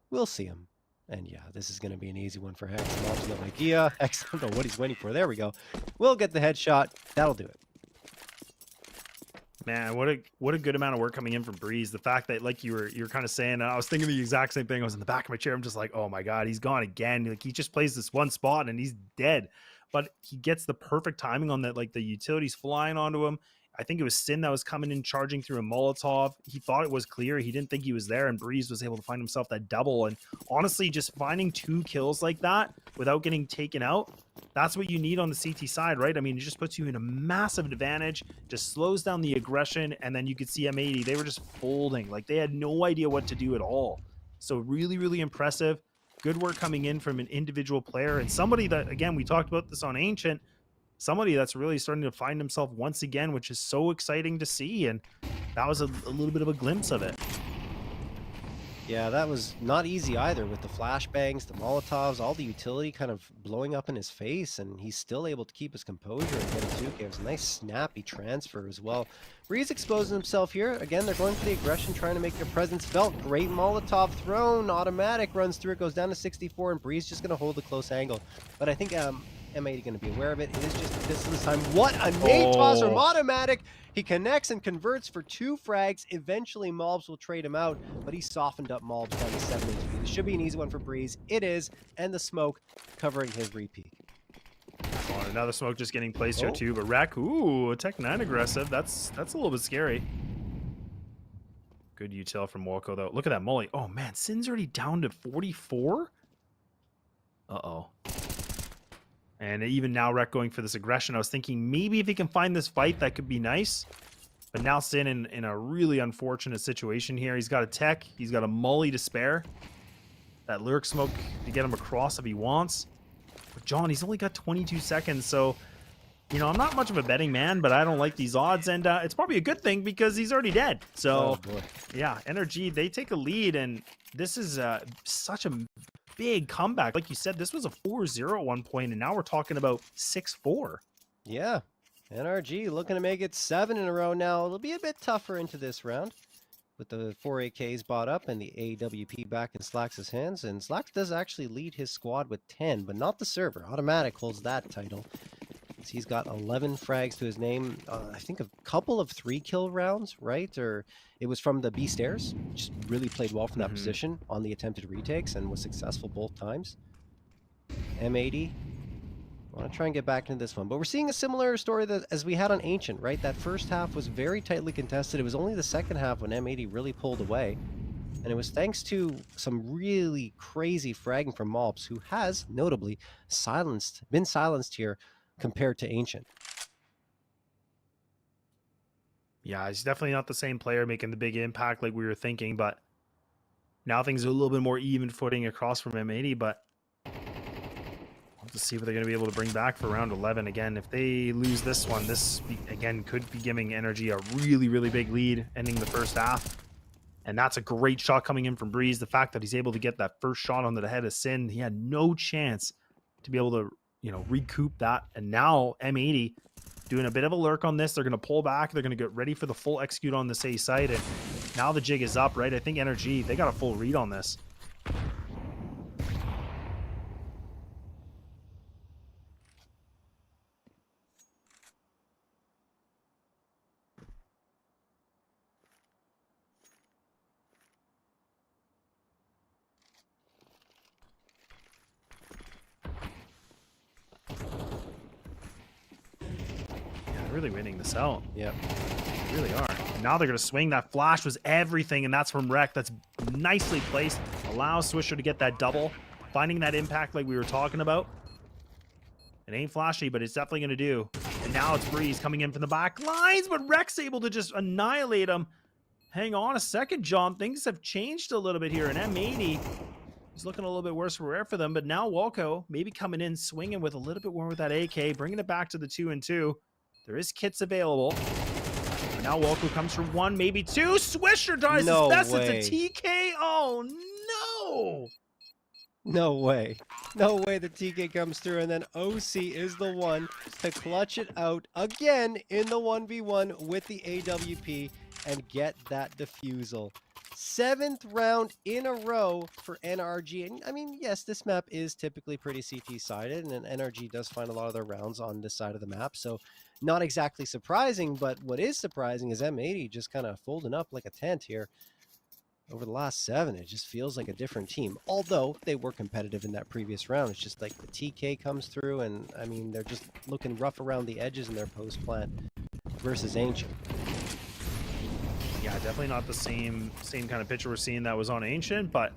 Speaker 1: we'll see him. And yeah, this is going to be an easy one for Hex. Malbs no idea. Hex, I don't know what he's waiting for. There we go. We'll get the headshot. That'll do it.
Speaker 2: Man, what a good amount of work coming in from Breeze. The fact that, like you're kind of saying, and I was thinking the exact same thing. I was in the back of my chair. I'm just like, oh my God, he's gone again. Like, he just plays this one spot and he's dead. But he gets the perfect timing on that. Like, the utilities flying onto him. I think it was Sin that was coming in, charging through a Molotov. He thought it was clear. He didn't think he was there, and Breeze was able to find himself that double. And honestly, just finding 2 kills like that without getting taken out, that's what you need on the CT side, right? I mean, it just puts you in a massive advantage, just slows down the aggression, and then you could see M80. They were just folding. Like, they had no idea what to do at all. So really, really impressive. Good work coming in from an individual player, and somebody that, again, we talked about this on Ancient, somebody that's really starting to find himself once again, which is so exciting to see. And that was a little bit of a glimpse of it.
Speaker 1: Yeah, that was not easy either, with the flashbangs, the Molotovs, all the utility kind of blowing up in his face, and he's still able to keep his composure and get a 2K. It was a nice snappy transfer as well. Breeze exposing himself here. Again, they're going for the aggression, trying to make their presence felt. Great Molotov thrown. Automatic runs through it, goes down to 64, and Breeze just going to hold the close angle. But I think M80 going to be aware of it. It is just a pistol this time. What a nade toss from Automatic. He connects and converts for 2 frags. Eventually, Malbs will trade him out, but he softened up Malbs down to 7 HP. This should be an easy one for Breeze. It is, and the smoke covering his repeat.
Speaker 2: Oh, another smoke just getting placed here too, but Rack, ooh, Tech 9 aggressive. That's a little bit scary. Good util from Wolko though. Look at that molly. Oh man, Sin's already down to 44. Uh-oh. And even now, Rec going for this aggression. I was thinking maybe if he can find this fight, that could be nice. But now Sin in a really unfortunate situation here. He's got a tech. He's got a molly to spare. That lyric smoke to get him across if he wants. But John, he's only got 22 seconds. So, you know, I'm not much of a betting man, but I don't like these odds. And it's probably a good thing because he's already dead. So, yeah, NRG, they take a lead. And this is such a big comeback. Like you said, this was a 4-0 at one point, and now we're talking about 6-4.
Speaker 1: Yeah, NRG looking to make it 7 in a row now. It'll be a bit tougher into this round with the 4 AKs bought up and the AWP back in Slax's hands. And Slax does actually lead his squad with 10, but not the server. Automatic holds that title. He's got 11 frags to his name. I think a couple of 3-kill rounds, right? Or it was from the B stairs, which really played well from that position on the attempted retakes and was successful both times. M80. I want to try and get back into this one, but we're seeing a similar story as we had on Ancient, right? That first half was very tightly contested. It was only the second half when M80 really pulled away. And it was thanks to some really crazy fragging from Malbs, who has notably been silenced here compared to Ancient.
Speaker 2: Yeah, he's definitely not the same player making the big impact like we were thinking, but now things are a little bit more even footing across from M80, but we'll have to see what they're going to be able to bring back for round 11. Again, if they lose this one, this, again, could be giving NRG a really, really big lead, ending the first half. And that's a great shot coming in from Breeze. The fact that he's able to get that first shot on the head of Sin, he had no chance to be able to, recoup that. And now M80 doing a bit of a lurk on this. They're going to pull back. They're going to get ready for the full execute on this A site. And now the jig is up, right? I think NRG, they got a full read on this. Really winning this out.
Speaker 1: Yep.
Speaker 2: They really are. And now they're going to swing. That flash was everything, and that's from Rec. That's nicely placed. Allows Swisher to get that double. Finding that impact like we were talking about. It ain't flashy, but it's definitely going to do. And now it's Breeze coming in from the back lines, but Rec's able to just annihilate him. Hang on a second, John. Things have changed a little bit here, and M80 is looking a little bit worse for wear for them, but now Walco maybe coming in, swinging with a little bit more with that AK, bringing it back to the 2-2. There is kits available. And now Walco comes for 1, maybe 2. Swisher dies his best. It's a TK. Oh, no.
Speaker 1: No way. No way the TK comes through, and then OC is the one to clutch it out again in the 1v1 with the AWP and get that defusal. 7th round in a row for NRG. And I mean, yes, this map is typically pretty CT-sided, and NRG does find a lot of their rounds on this side of the map, so not exactly surprising, but what is surprising is M80 just kind of folding up like a tent here. Over the last 7, it just feels like a different team. Although they were competitive in that previous round. It's just like the TK comes through, and I mean, they're just looking rough around the edges in their post plant versus Ancient.
Speaker 2: Yeah, definitely not the same kind of picture we're seeing that was on Ancient, but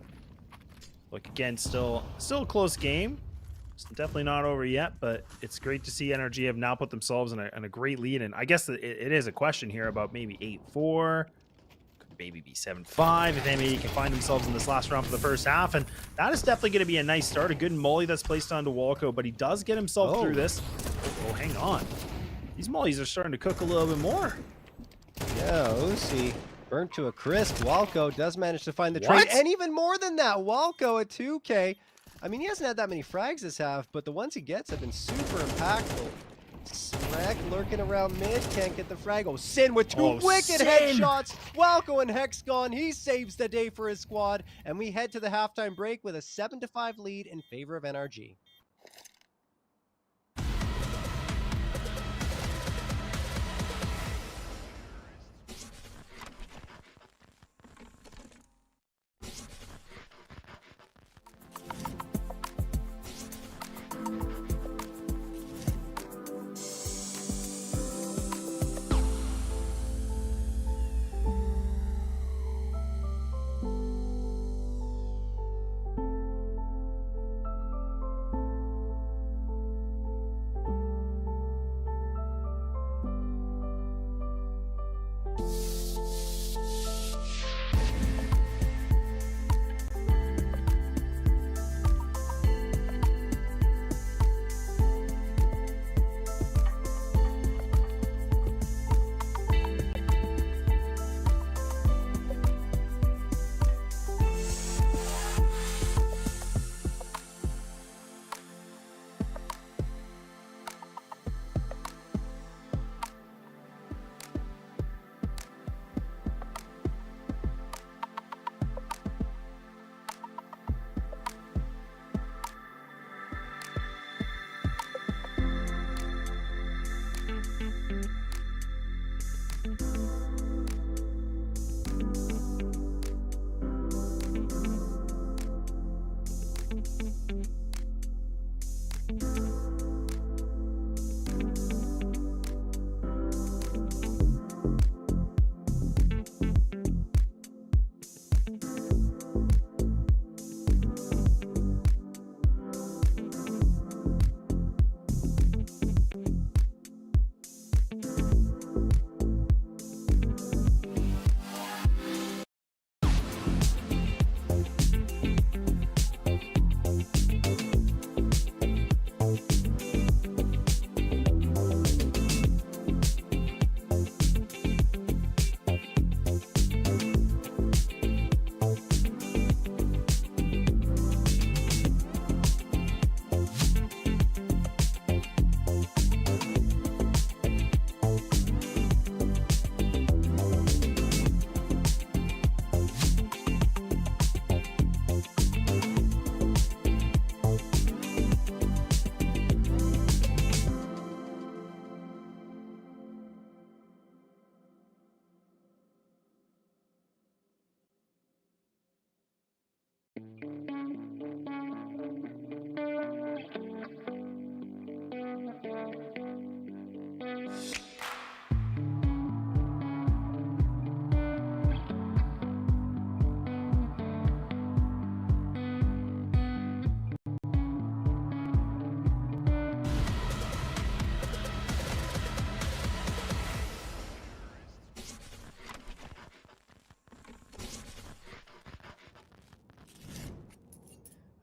Speaker 2: look, again, still a close game. It's definitely not over yet, but it's great to see NRG have now put themselves in a great lead. And I guess it is a question here about maybe 8-4, could maybe be 7-5 if M80 can find themselves in this last round for the first half. And that is definitely going to be a nice start. A good molly that's placed onto Walco, but he does get himself through this. Oh, hang on. These mollies are starting to cook a little bit more.
Speaker 1: Yeah, OC burnt to a crisp. Walco does manage to find the trade, and even more than that, Walco at 2K. I mean, he hasn't had that many frags this half, but the ones he gets have been super impactful. Srek lurking around mid, can't get the frag. Oh, Sin with 2 wicked headshots. Walco and Hex gone. He saves the day for his squad, and we head to the halftime break with a 7-5 lead in favor of NRG.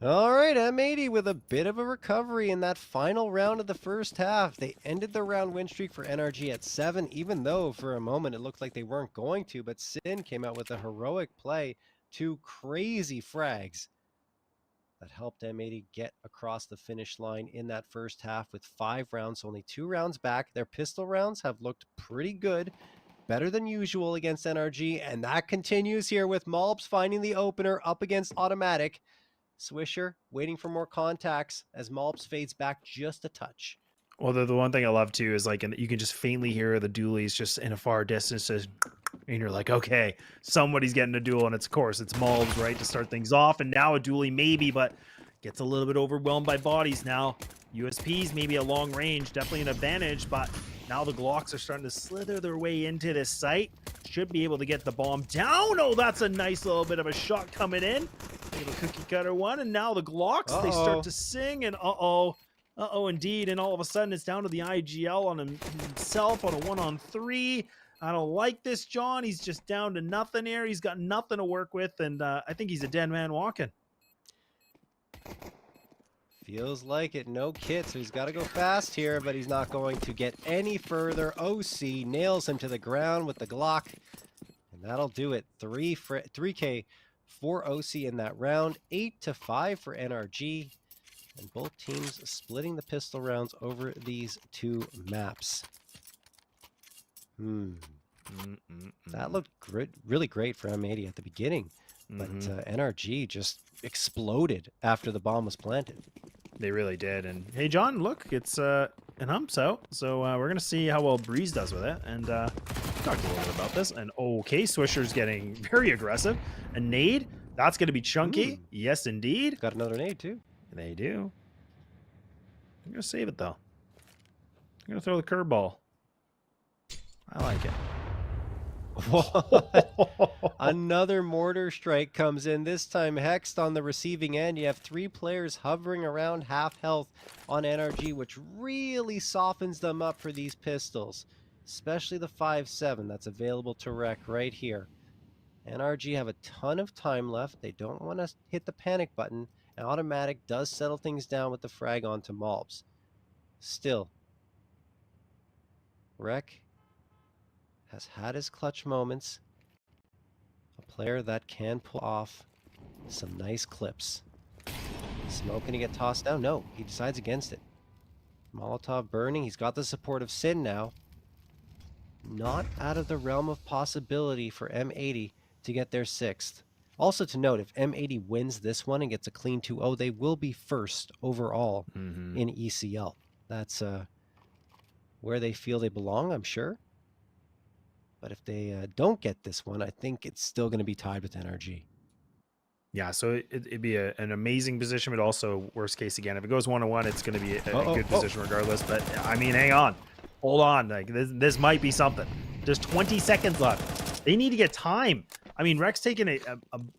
Speaker 1: All right, M80 with a bit of a recovery in that final round of the first half. They ended the round win streak for NRG at 7, even though for a moment it looked like they weren't going to, but Sin came out with a heroic play, 2 crazy frags that helped M80 get across the finish line in that first half with 5 rounds, only 2 rounds back. Their pistol rounds have looked pretty good, better than usual against NRG, and that continues here with Malbs finding the opener up against Automatic. Swisher waiting for more contacts as Malbs fades back just a touch.
Speaker 2: Well, the one thing I love too is like, and you can just faintly hear the dualies just in a far distance, and you're like, okay, somebody's getting a duel, and it's of course it's Malbs, right, to start things off, and now a duelie maybe, but gets a little bit overwhelmed by bodies now. USPs maybe a long range, definitely an advantage, but now the Glocks are starting to slither their way into this site. Should be able to get the bomb down. Oh, that's a nice little bit of a shot coming in. A cookie cutter one, and now the Glocks, they start to sing, and indeed, and all of a sudden it's down to the IGL on himself on a 1-on-3. I don't like this, John. He's just down to nothing here. He's got nothing to work with, and I think he's a dead man walking.
Speaker 1: Feels like it. No kit, so he's got to go fast here, but he's not going to get any further. OC nails him to the ground with the Glock, and that'll do it. 3K for OC in that round, 8-5 for NRG, and both teams splitting the pistol rounds over these 2 maps. That looked really great for M80 at the beginning, but NRG just exploded after the bomb was planted.
Speaker 2: They really did. And hey, John, look, it's an umps out, so we're gonna see how well Breeze does with it, and talked a little bit about this. And okay, Swisher's getting very aggressive. A nade, that's gonna be chunky. Yes, indeed.
Speaker 1: Got another nade too.
Speaker 2: They do. I'm gonna save it though. I'm gonna throw the curveball. I like it.
Speaker 1: Another mortar strike comes in, this time hexed on the receiving end. You have 3 players hovering around half health on NRG, which really softens them up for these pistols, especially the 5.7 that's available to wreck right here. NRG have a ton of time left. They don't want to hit the panic button, and Automatic does settle things down with the frag onto Malbs. Still, Wreck has had his clutch moments. A player that can pull off some nice clips. Smoke, gonna get tossed down? No, he decides against it. Molotov burning. He's got the support of Sin now. Not out of the realm of possibility for M80 to get their 6th. Also to note, if M80 wins this one and gets a clean 2-0, they will be first overall in ECL. That's where they feel they belong, I'm sure. But if they don't get this one, I think it's still going to be tied with NRG.
Speaker 2: Yeah, so it'd be an amazing position, but also worst case again. If it goes 1-1, it's going to be a good position regardless. But I mean, hang on, hold on. Like this might be something. There's 20 seconds left. They need to get time. I mean, Rex taking a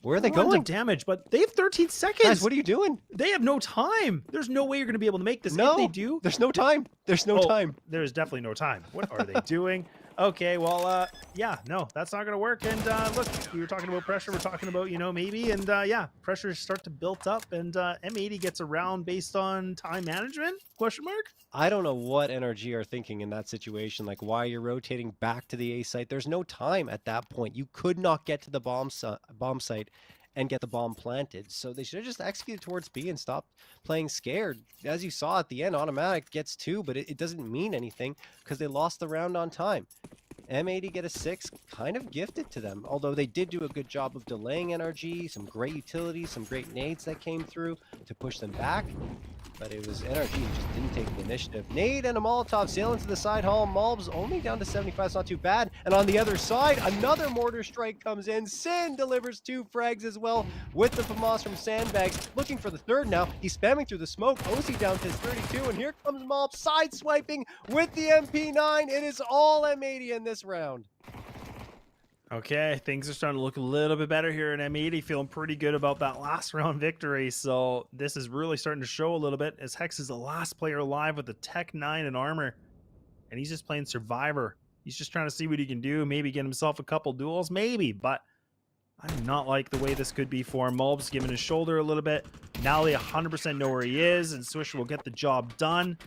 Speaker 1: where are they going?
Speaker 2: Of damage, but they have 13 seconds.
Speaker 1: Guys, what are you doing?
Speaker 2: They have no time. There's no way you're going to be able to make this.
Speaker 1: No,
Speaker 2: if they do,
Speaker 1: there's no time. There's no time.
Speaker 2: There's definitely no time. What are they doing? Okay, well, yeah, no, that's not going to work. And look, we were talking about pressure. We're talking about, maybe. And yeah, pressure start to build up. And M80 gets around based on time management? Question mark?
Speaker 1: I don't know what NRG are thinking in that situation. Like, why you're rotating back to the A site. There's no time at that point. You could not get to the bomb site and get the bomb planted. So they should have just executed towards B and stopped playing scared. As you saw at the end, Automatic gets 2, but it doesn't mean anything because they lost the round on time. M80 get a 6, kind of gifted to them, although they did do a good job of delaying NRG, some great utilities, some great nades that came through to push them back. But it was NRG who just didn't take the initiative. Nade and a Molotov sail into the side hall. Malbs only down to 75. It's not too bad. And on the other side, another mortar strike comes in. Sin delivers 2 frags as well with the FAMAS from Sandbags. Looking for the 3rd now. He's spamming through the smoke. OC down to his 32. And here comes Malbs side swiping with the MP9. It is all M80 in this round.
Speaker 2: Okay, things are starting to look a little bit better here in M80, feeling pretty good about that last round victory. So this is really starting to show a little bit as Hex is the last player alive with the Tech 9 and armor. And he's just playing Survivor. He's just trying to see what he can do, maybe get himself a couple duels, maybe. But I do not like the way this could be for him. Mulb's giving his shoulder a little bit. Now they 100% know where he is, and Swisher will get the job done.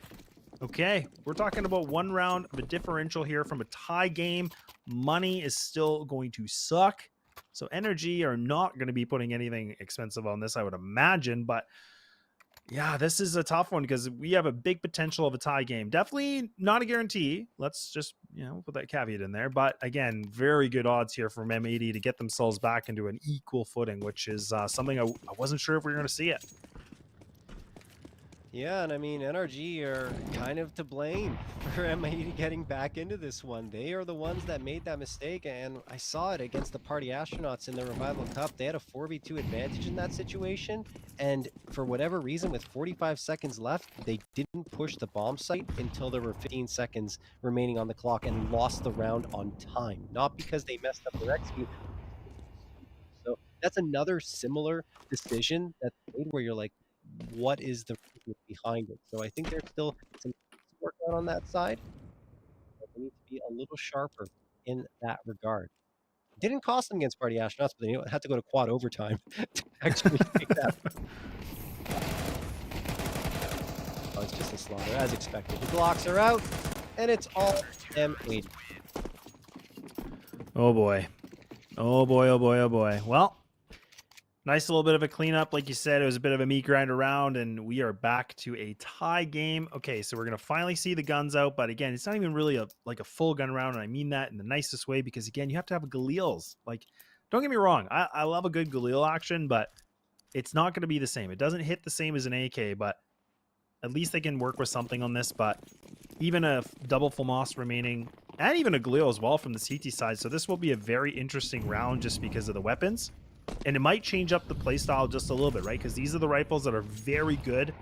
Speaker 2: Okay, we're talking about 1 round of a differential here from a tie game. Money is still going to suck. So NRG are not going to be putting anything expensive on this, I would imagine. But yeah, this is a tough one because we have a big potential of a tie game. Definitely not a guarantee. Let's just, put that caveat in there. But again, very good odds here from M80 to get themselves back into an equal footing, which is something I wasn't sure if we were going to see it.
Speaker 1: Yeah, and I mean, NRG are kind of to blame for M80 getting back into this one. They are the ones that made that mistake, and I saw it against the Party Astronauts in the Revival Cup. They had a 4v2 advantage in that situation, and for whatever reason, with 45 seconds left, they didn't push the bomb site until there were 15 seconds remaining on the clock and lost the round on time. Not because they messed up their execute. So that's another similar decision that's made where you're like, what is the reason behind it? So I think there's still some work out on that side. But they need to be a little sharper in that regard. It didn't cost them against Party Astronauts, but they had to go to quad overtime to actually take that. Oh, it's just a slaughter, as expected. The blocks are out, and it's all M80.
Speaker 2: Oh boy. Oh boy, oh boy, oh boy. Well, nice little bit of a cleanup. Like you said, it was a bit of a meat grinder round, and we are back to a tie game. Okay, so we're going to finally see the guns out, but again, it's not even really a full gun round, and I mean that in the nicest way, because again, you have to have Galil's. Like, don't get me wrong, I love a good Galil action, but it's not going to be the same. It doesn't hit the same as an AK, but at least they can work with something on this. But even a double FAMAS remaining, and even a Galil as well from the CT side, so this will be a very interesting round just because of the weapons. And it might change up the playstyle just a little bit, right? Because these are the rifles that are very good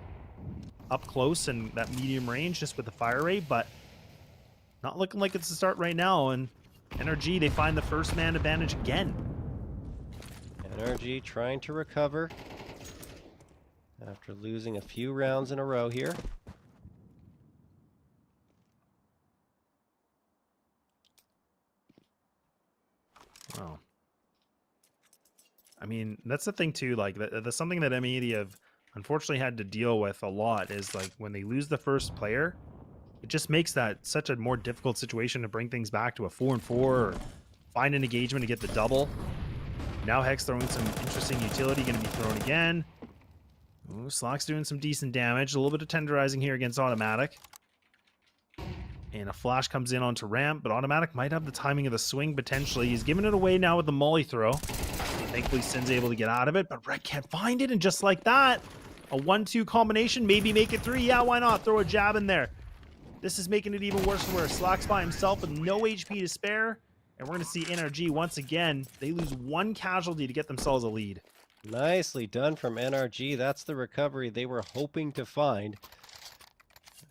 Speaker 2: up close and that medium range just with the fire rate, but not looking like it's the start right now. And NRG, they find the first man advantage again.
Speaker 1: NRG trying to recover after losing a few rounds in a row here.
Speaker 2: Wow. I mean, that's the thing too, like that's something that M80 have unfortunately had to deal with a lot, is like when they lose the first player, it just makes that such a more difficult situation to bring things back to a 4-4 or find an engagement to get the double. Now Hex throwing some interesting utility, going to be thrown again. Ooh, Slack's doing some decent damage. A little bit of tenderizing here against Automatic. And a flash comes in onto ramp, but Automatic might have the timing of the swing potentially. He's giving it away now with the molly throw. Thankfully, Sin's able to get out of it, but Red can't find it, and just like that, a 1-2 combination, maybe make it 3. Yeah, why not? Throw a jab in there. This is making it even worse and worse. Slack's by himself with no HP to spare, and we're going to see NRG once again. They lose 1 casualty to get themselves a lead.
Speaker 1: Nicely done from NRG. That's the recovery they were hoping to find,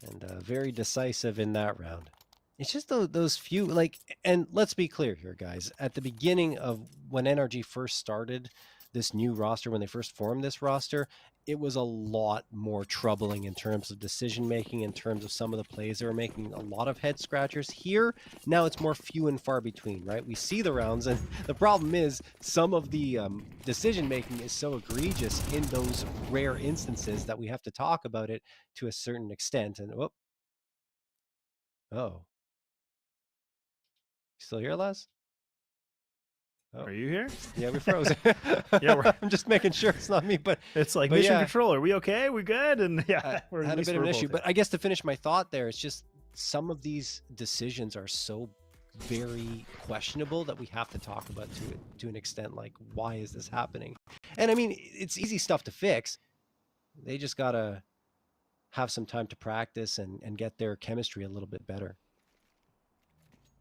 Speaker 1: and very decisive in that round. It's just those few, like, and let's be clear here, guys. At the beginning of when NRG first started this new roster, when they first formed this roster, it was a lot more troubling in terms of decision making, in terms of some of the plays they were making, a lot of head scratchers. Here, now it's more few and far between, right? We see the rounds, and the problem is some of the decision making is so egregious in those rare instances that we have to talk about it to a certain extent. And oh. Still here, Les?
Speaker 2: Oh. Are you here?
Speaker 1: Yeah, we froze.
Speaker 2: Yeah,
Speaker 1: I'm just making sure it's not me, but
Speaker 2: it's like mission control. Are we okay? We good? And yeah,
Speaker 1: we're had a bit of an issue. But I guess to finish my thought there, it's just some of these decisions are so very questionable that we have to talk about to an extent. Like, why is this happening? And I mean, it's easy stuff to fix. They just gotta have some time to practice and get their chemistry a little bit better.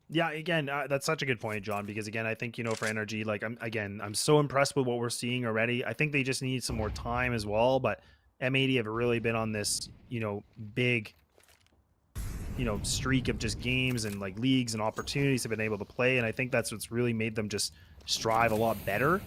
Speaker 2: Yeah, again, that's such a good point, John, because again, I think, for NRG, like, I'm so impressed with what we're seeing already. I think they just need some more time as well, but M80 have really been on this, big, streak of just games and like leagues and opportunities have been able to play. And I think that's what's really made them just strive a lot better.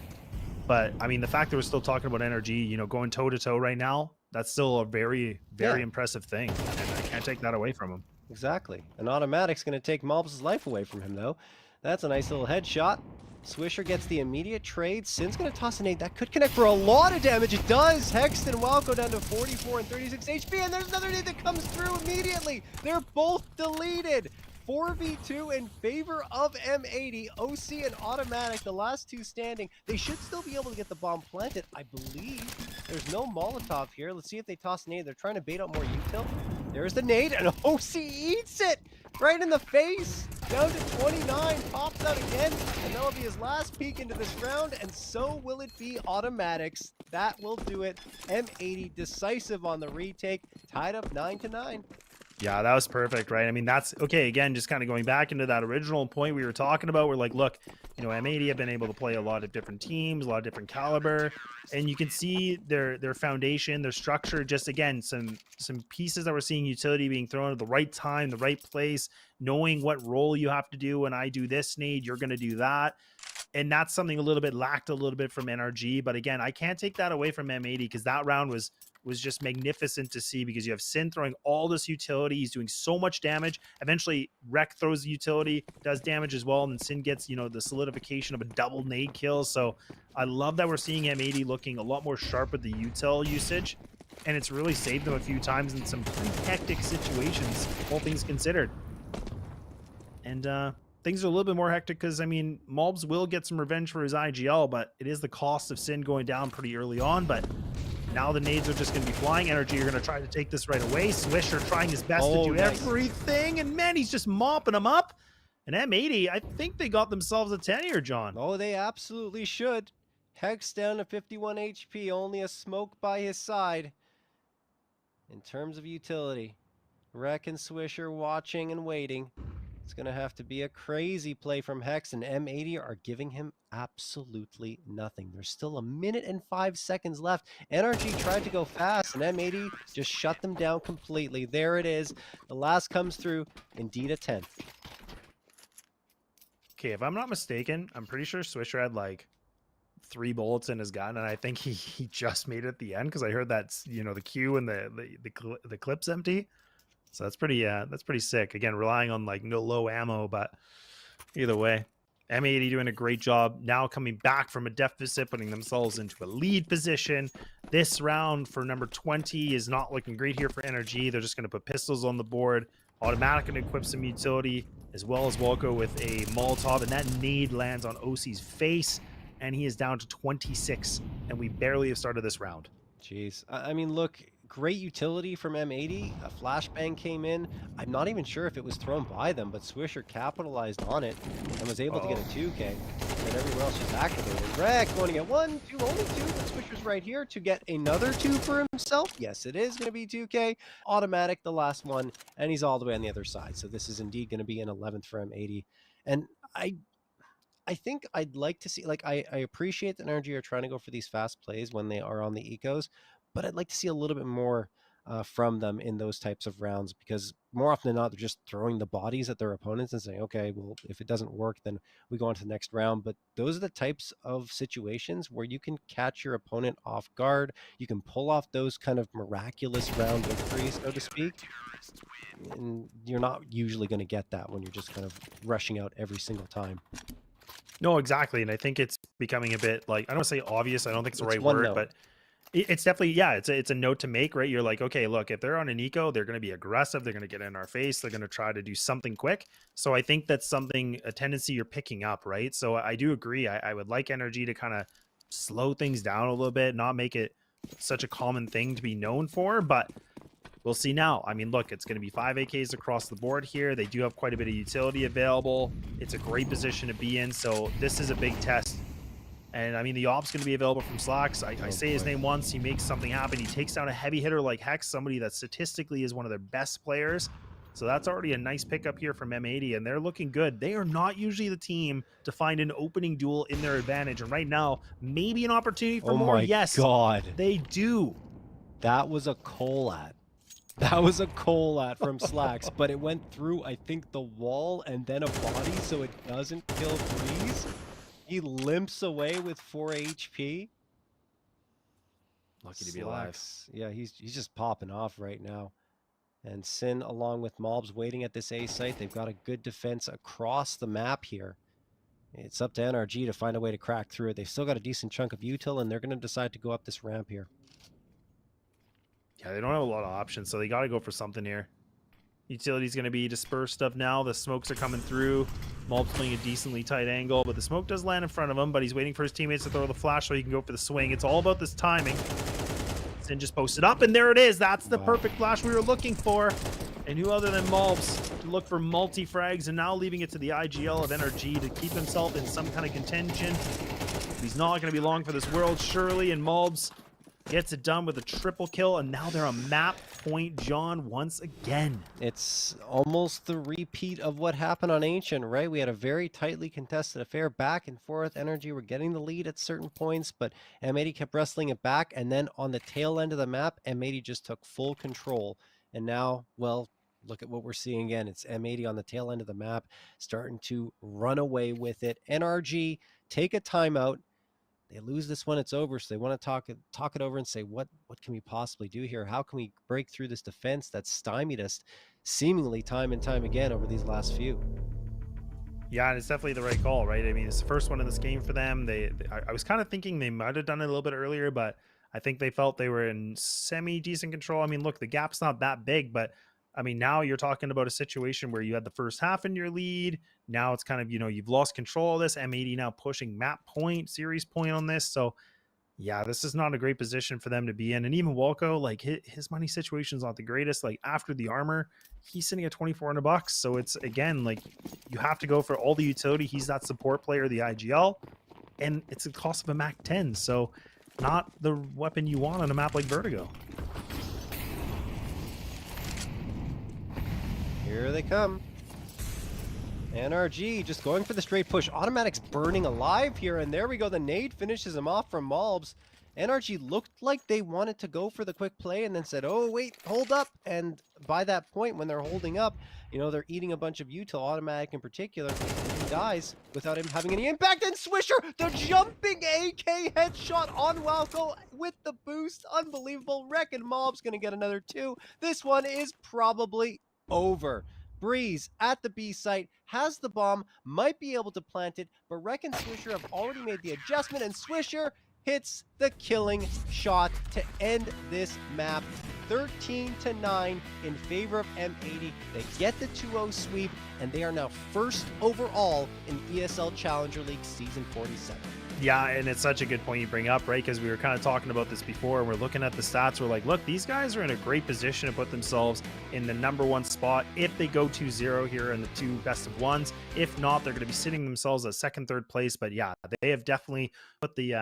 Speaker 2: But I mean, the fact that we're still talking about NRG, going toe to toe right now, that's still a very, very impressive thing. And I can't take that away from them.
Speaker 1: Exactly. An automatic's going to take Mulb's life away from him, though. That's a nice little headshot. Swisher gets the immediate trade. Sin's going to toss an 8. That could connect for a lot of damage. It does. Hexed and Wow go down to 44 and 36 HP, and there's another nade that comes through immediately. They're both deleted. 4v2 in favor of M80. OC and Automatic, the last two standing. They should still be able to get the bomb planted, I believe. There's no Molotov here. Let's see if they toss a nade. They're trying to bait out more util. There's the nade, and OC eats it right in the face. Down to 29, pops out again, and that'll be his last peek into this round, and so will it be. Automatics. That will do it. M80 decisive on the retake, tied up 9-9.
Speaker 2: Yeah, that was perfect, right? I mean, that's okay. Again, just kind of going back into that original point we were talking about. We're like, look, you know, M80 have been able to play a lot of different teams, a lot of different caliber, and you can see their foundation, their structure. Just again, some pieces that we're seeing utility being thrown at the right time, the right place, knowing what role you have to do. When I do this nade, you're going to do that. And that's something a little bit lacked a little bit from NRG. But again, I can't take that away from M80 because that round was just magnificent to see, because you have Sin throwing all this utility. He's doing so much damage. Eventually, Rek throws the utility, does damage as well, and then Sin gets, you know, the solidification of a double nade kill. So I love that we're seeing M80 looking a lot more sharp with the util usage, and it's really saved them a few times in some pretty hectic situations, all things considered. And things are a little bit more hectic because, I mean, Malbs will get some revenge for his IGL, but it is the cost of Sin going down pretty early on. But now the nades are just going to be flying. NRG are going to try to take this right away. Swisher trying his best to do everything, and man, he's just mopping them up. And M80, I think they got themselves a 10 here, John.
Speaker 1: Oh, they absolutely should. Hex down to 51 HP, only a smoke by his side. In terms of utility, Rek and Swisher watching and waiting. It's going to have to be a crazy play from Hex, and M80 are giving him absolutely nothing. There's still 1 minute and 5 seconds left. NRG tried to go fast, and M80 just shut them down completely. There it is. The last comes through. Indeed, a 10th.
Speaker 2: Okay, if I'm not mistaken, I'm pretty sure Swisher had like 3 bullets in his gun, and I think he just made it at the end, because I heard that's, you know, the Q and the clip's empty. So that's pretty sick. Again, relying on like no low ammo, but either way, M80 doing a great job. Now coming back from a deficit, putting themselves into a lead position. This round for number 20 is not looking great here for NRG. They're just going to put pistols on the board. Automatic going to equip some utility, as well as Walko with a Molotov, and that nade lands on OC's face, and he is down to 26, and we barely have started this round.
Speaker 1: Jeez. I mean, look, great utility from M80. A flashbang came in. I'm not even sure if it was thrown by them, but Swisher capitalized on it and was able to get a 2K. And everyone else just activated. Rek going to get 1, 2, only 2, but Swisher's right here to get another 2 for himself. Yes, it is going to be 2K. Automatic, the last one, and he's all the way on the other side. So this is indeed going to be an 11th for M80. And I think I'd like to see, like, I appreciate that NRG are trying to go for these fast plays when they are on the ecos, but I'd like to see a little bit more from them in those types of rounds, because more often than not, they're just throwing the bodies at their opponents and saying, okay, well, if it doesn't work, then we go on to the next round. But those are the types of situations where you can catch your opponent off guard. You can pull off those kind of miraculous round victories, so to speak. And you're not usually going to get that when you're just kind of rushing out every single time.
Speaker 2: No, exactly. And I think it's becoming a bit like, I don't want to say obvious, I don't think it's the right word, but it's definitely, yeah, it's a note to make, right? You're like, okay, look, if they're on an eco, they're going to be aggressive. They're going to get in our face. They're going to try to do something quick. So I think that's a tendency you're picking up, right? So I do agree. I would like NRG to kind of slow things down a little bit, not make it such a common thing to be known for, but we'll see now. I mean, look, it's going to be 5 AKs across the board here. They do have quite a bit of utility available. It's a great position to be in. So this is a big test. And I mean, the op's going to be available from Slacks. I say his name once, he makes something happen. He takes down a heavy hitter like Hex, somebody that statistically is one of their best players. So that's already a nice pickup here from M80, and they're looking good. They are not usually the team to find an opening duel in their advantage. And right now, maybe an opportunity for more. Yes,
Speaker 1: God,
Speaker 2: they do.
Speaker 1: That was a Colat. That was a Colat from Slacks, but it went through, I think, the wall and then a body, so it doesn't kill Breeze. He limps away with 4 HP.
Speaker 2: Lucky to be alive.
Speaker 1: Yeah, he's just popping off right now. And Sin, along with Mobs, waiting at this A site. They've got a good defense across the map here. It's up to NRG to find a way to crack through it. They've still got a decent chunk of util, and they're going to decide to go up this ramp here.
Speaker 2: Yeah, they don't have a lot of options, so they got to go for something here. Utility's going to be dispersed stuff now. The smokes are coming through. Mulp's playing a decently tight angle, but the smoke does land in front of him, but he's waiting for his teammates to throw the flash so he can go for the swing. It's all about this timing. Sin just posted up, and there it is. That's the perfect flash we were looking for. And who other than Mulps to look for multi-frags, and now leaving it to the IGL of NRG to keep himself in some kind of contention. He's not going to be long for this world, surely, and Mulps gets it done with a triple kill, and now they're a map point John once again.
Speaker 1: It's almost the repeat of what happened on Ancient, right? We had a very tightly contested affair, back and forth. NRG were getting the lead at certain points, but M80 kept wrestling it back, and then on the tail end of the map, M80 just took full control. And now, well, look at what we're seeing again. It's M80 on the tail end of the map, starting to run away with it. NRG take a timeout. They lose this one, it's over. So they want to talk it over and say, what can we possibly do here? How can we break through this defense that's stymied us seemingly time and time again over these last few?
Speaker 2: Yeah, and it's definitely the right call, right? I mean, it's the first one in this game for them. I was kind of thinking they might have done it a little bit earlier, but I think they felt they were in semi-decent control. I mean, look, the gap's not that big, but I mean, now you're talking about a situation where you had the first half in your lead. Now it's kind of, you've lost control of this. M80 now pushing map point, series point on this. So, yeah, this is not a great position for them to be in. And even Walco, like his money situation is not the greatest. Like after the armor, he's sitting at $2,400. So it's, again, like you have to go for all the utility. He's that support player, the IGL, and it's the cost of a Mac 10. So not the weapon you want on a map like Vertigo.
Speaker 1: Here they come. NRG just going for the straight push. Automatic's burning alive here, and there we go. The nade finishes him off from Malbs. NRG looked like they wanted to go for the quick play and then said, oh, wait, hold up. And by that point, when they're holding up, they're eating a bunch of util, Automatic in particular. He dies without him having any impact. And Swisher, the jumping AK headshot on Walco with the boost. Unbelievable. Reckon Mob's going to get another 2. This one is probably over. Breeze at the B site has the bomb, might be able to plant it, but Reck and Swisher have already made the adjustment, and Swisher hits the killing shot to end this map. 13-9 in favor of M80. They get the 2-0 sweep, and they are now first overall in ESL Challenger League Season 47.
Speaker 2: Yeah, and it's such a good point you bring up, right? Because we were kind of talking about this before, and we're looking at the stats. We're like, look, these guys are in a great position to put themselves in the #1 spot if they go 2-0 here in the 2 best of ones. If not, they're going to be sitting themselves at second, third place. But yeah, they have definitely put the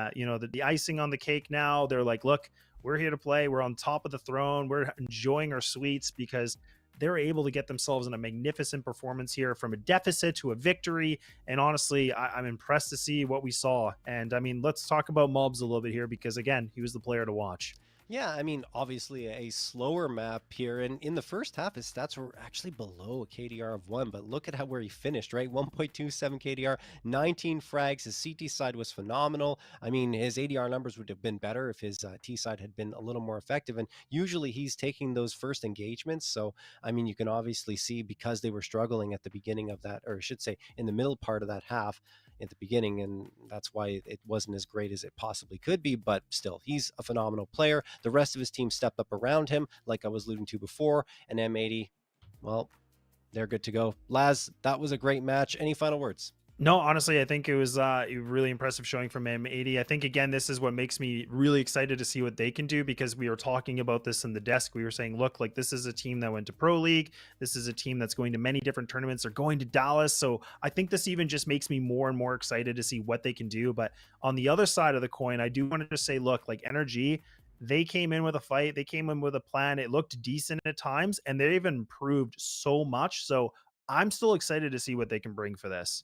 Speaker 2: the icing on the cake now. They're like, look, we're here to play. We're on top of the throne. We're enjoying our sweets because they're able to get themselves in a magnificent performance here from a deficit to a victory. And honestly, I'm impressed to see what we saw. And I mean, let's talk about Mobs a little bit here because, again, he was the player to watch.
Speaker 1: Yeah, I mean, obviously a slower map here, and in the first half, his stats were actually below a KDR of 1, but look at where he finished, right? 1.27 KDR, 19 frags. His CT side was phenomenal. I mean, his ADR numbers would have been better if his T side had been a little more effective, and usually he's taking those first engagements, so, I mean, you can obviously see because they were struggling at the beginning of that, or I should say, in the middle part of that half, at the beginning, and that's why it wasn't as great as it possibly could be, but still, he's a phenomenal player. The rest of his team stepped up around him, like I was alluding to before, and M80, well, they're good to go. Laz, that was a great match. Any final words?
Speaker 2: No, honestly, I think it was a really impressive showing from M80. I think, again, this is what makes me really excited to see what they can do because we were talking about this in the desk. We were saying, look, like this is a team that went to Pro League. This is a team that's going to many different tournaments. They're going to Dallas. So I think this even just makes me more and more excited to see what they can do. But on the other side of the coin, I do want to just say, look, like NRG, they came in with a fight. They came in with a plan. It looked decent at times, and they've improved so much. So I'm still excited to see what they can bring for this.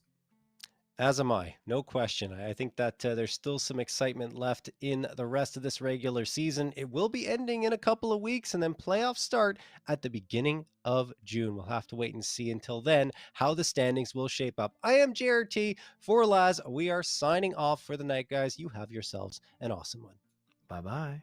Speaker 1: As am I, no question. I think that there's still some excitement left in the rest of this regular season. It will be ending in a couple of weeks, and then playoffs start at the beginning of June. We'll have to wait and see until then how the standings will shape up. I am JRT for Laz. We are signing off for the night, guys. You have yourselves an awesome one.
Speaker 2: Bye-bye.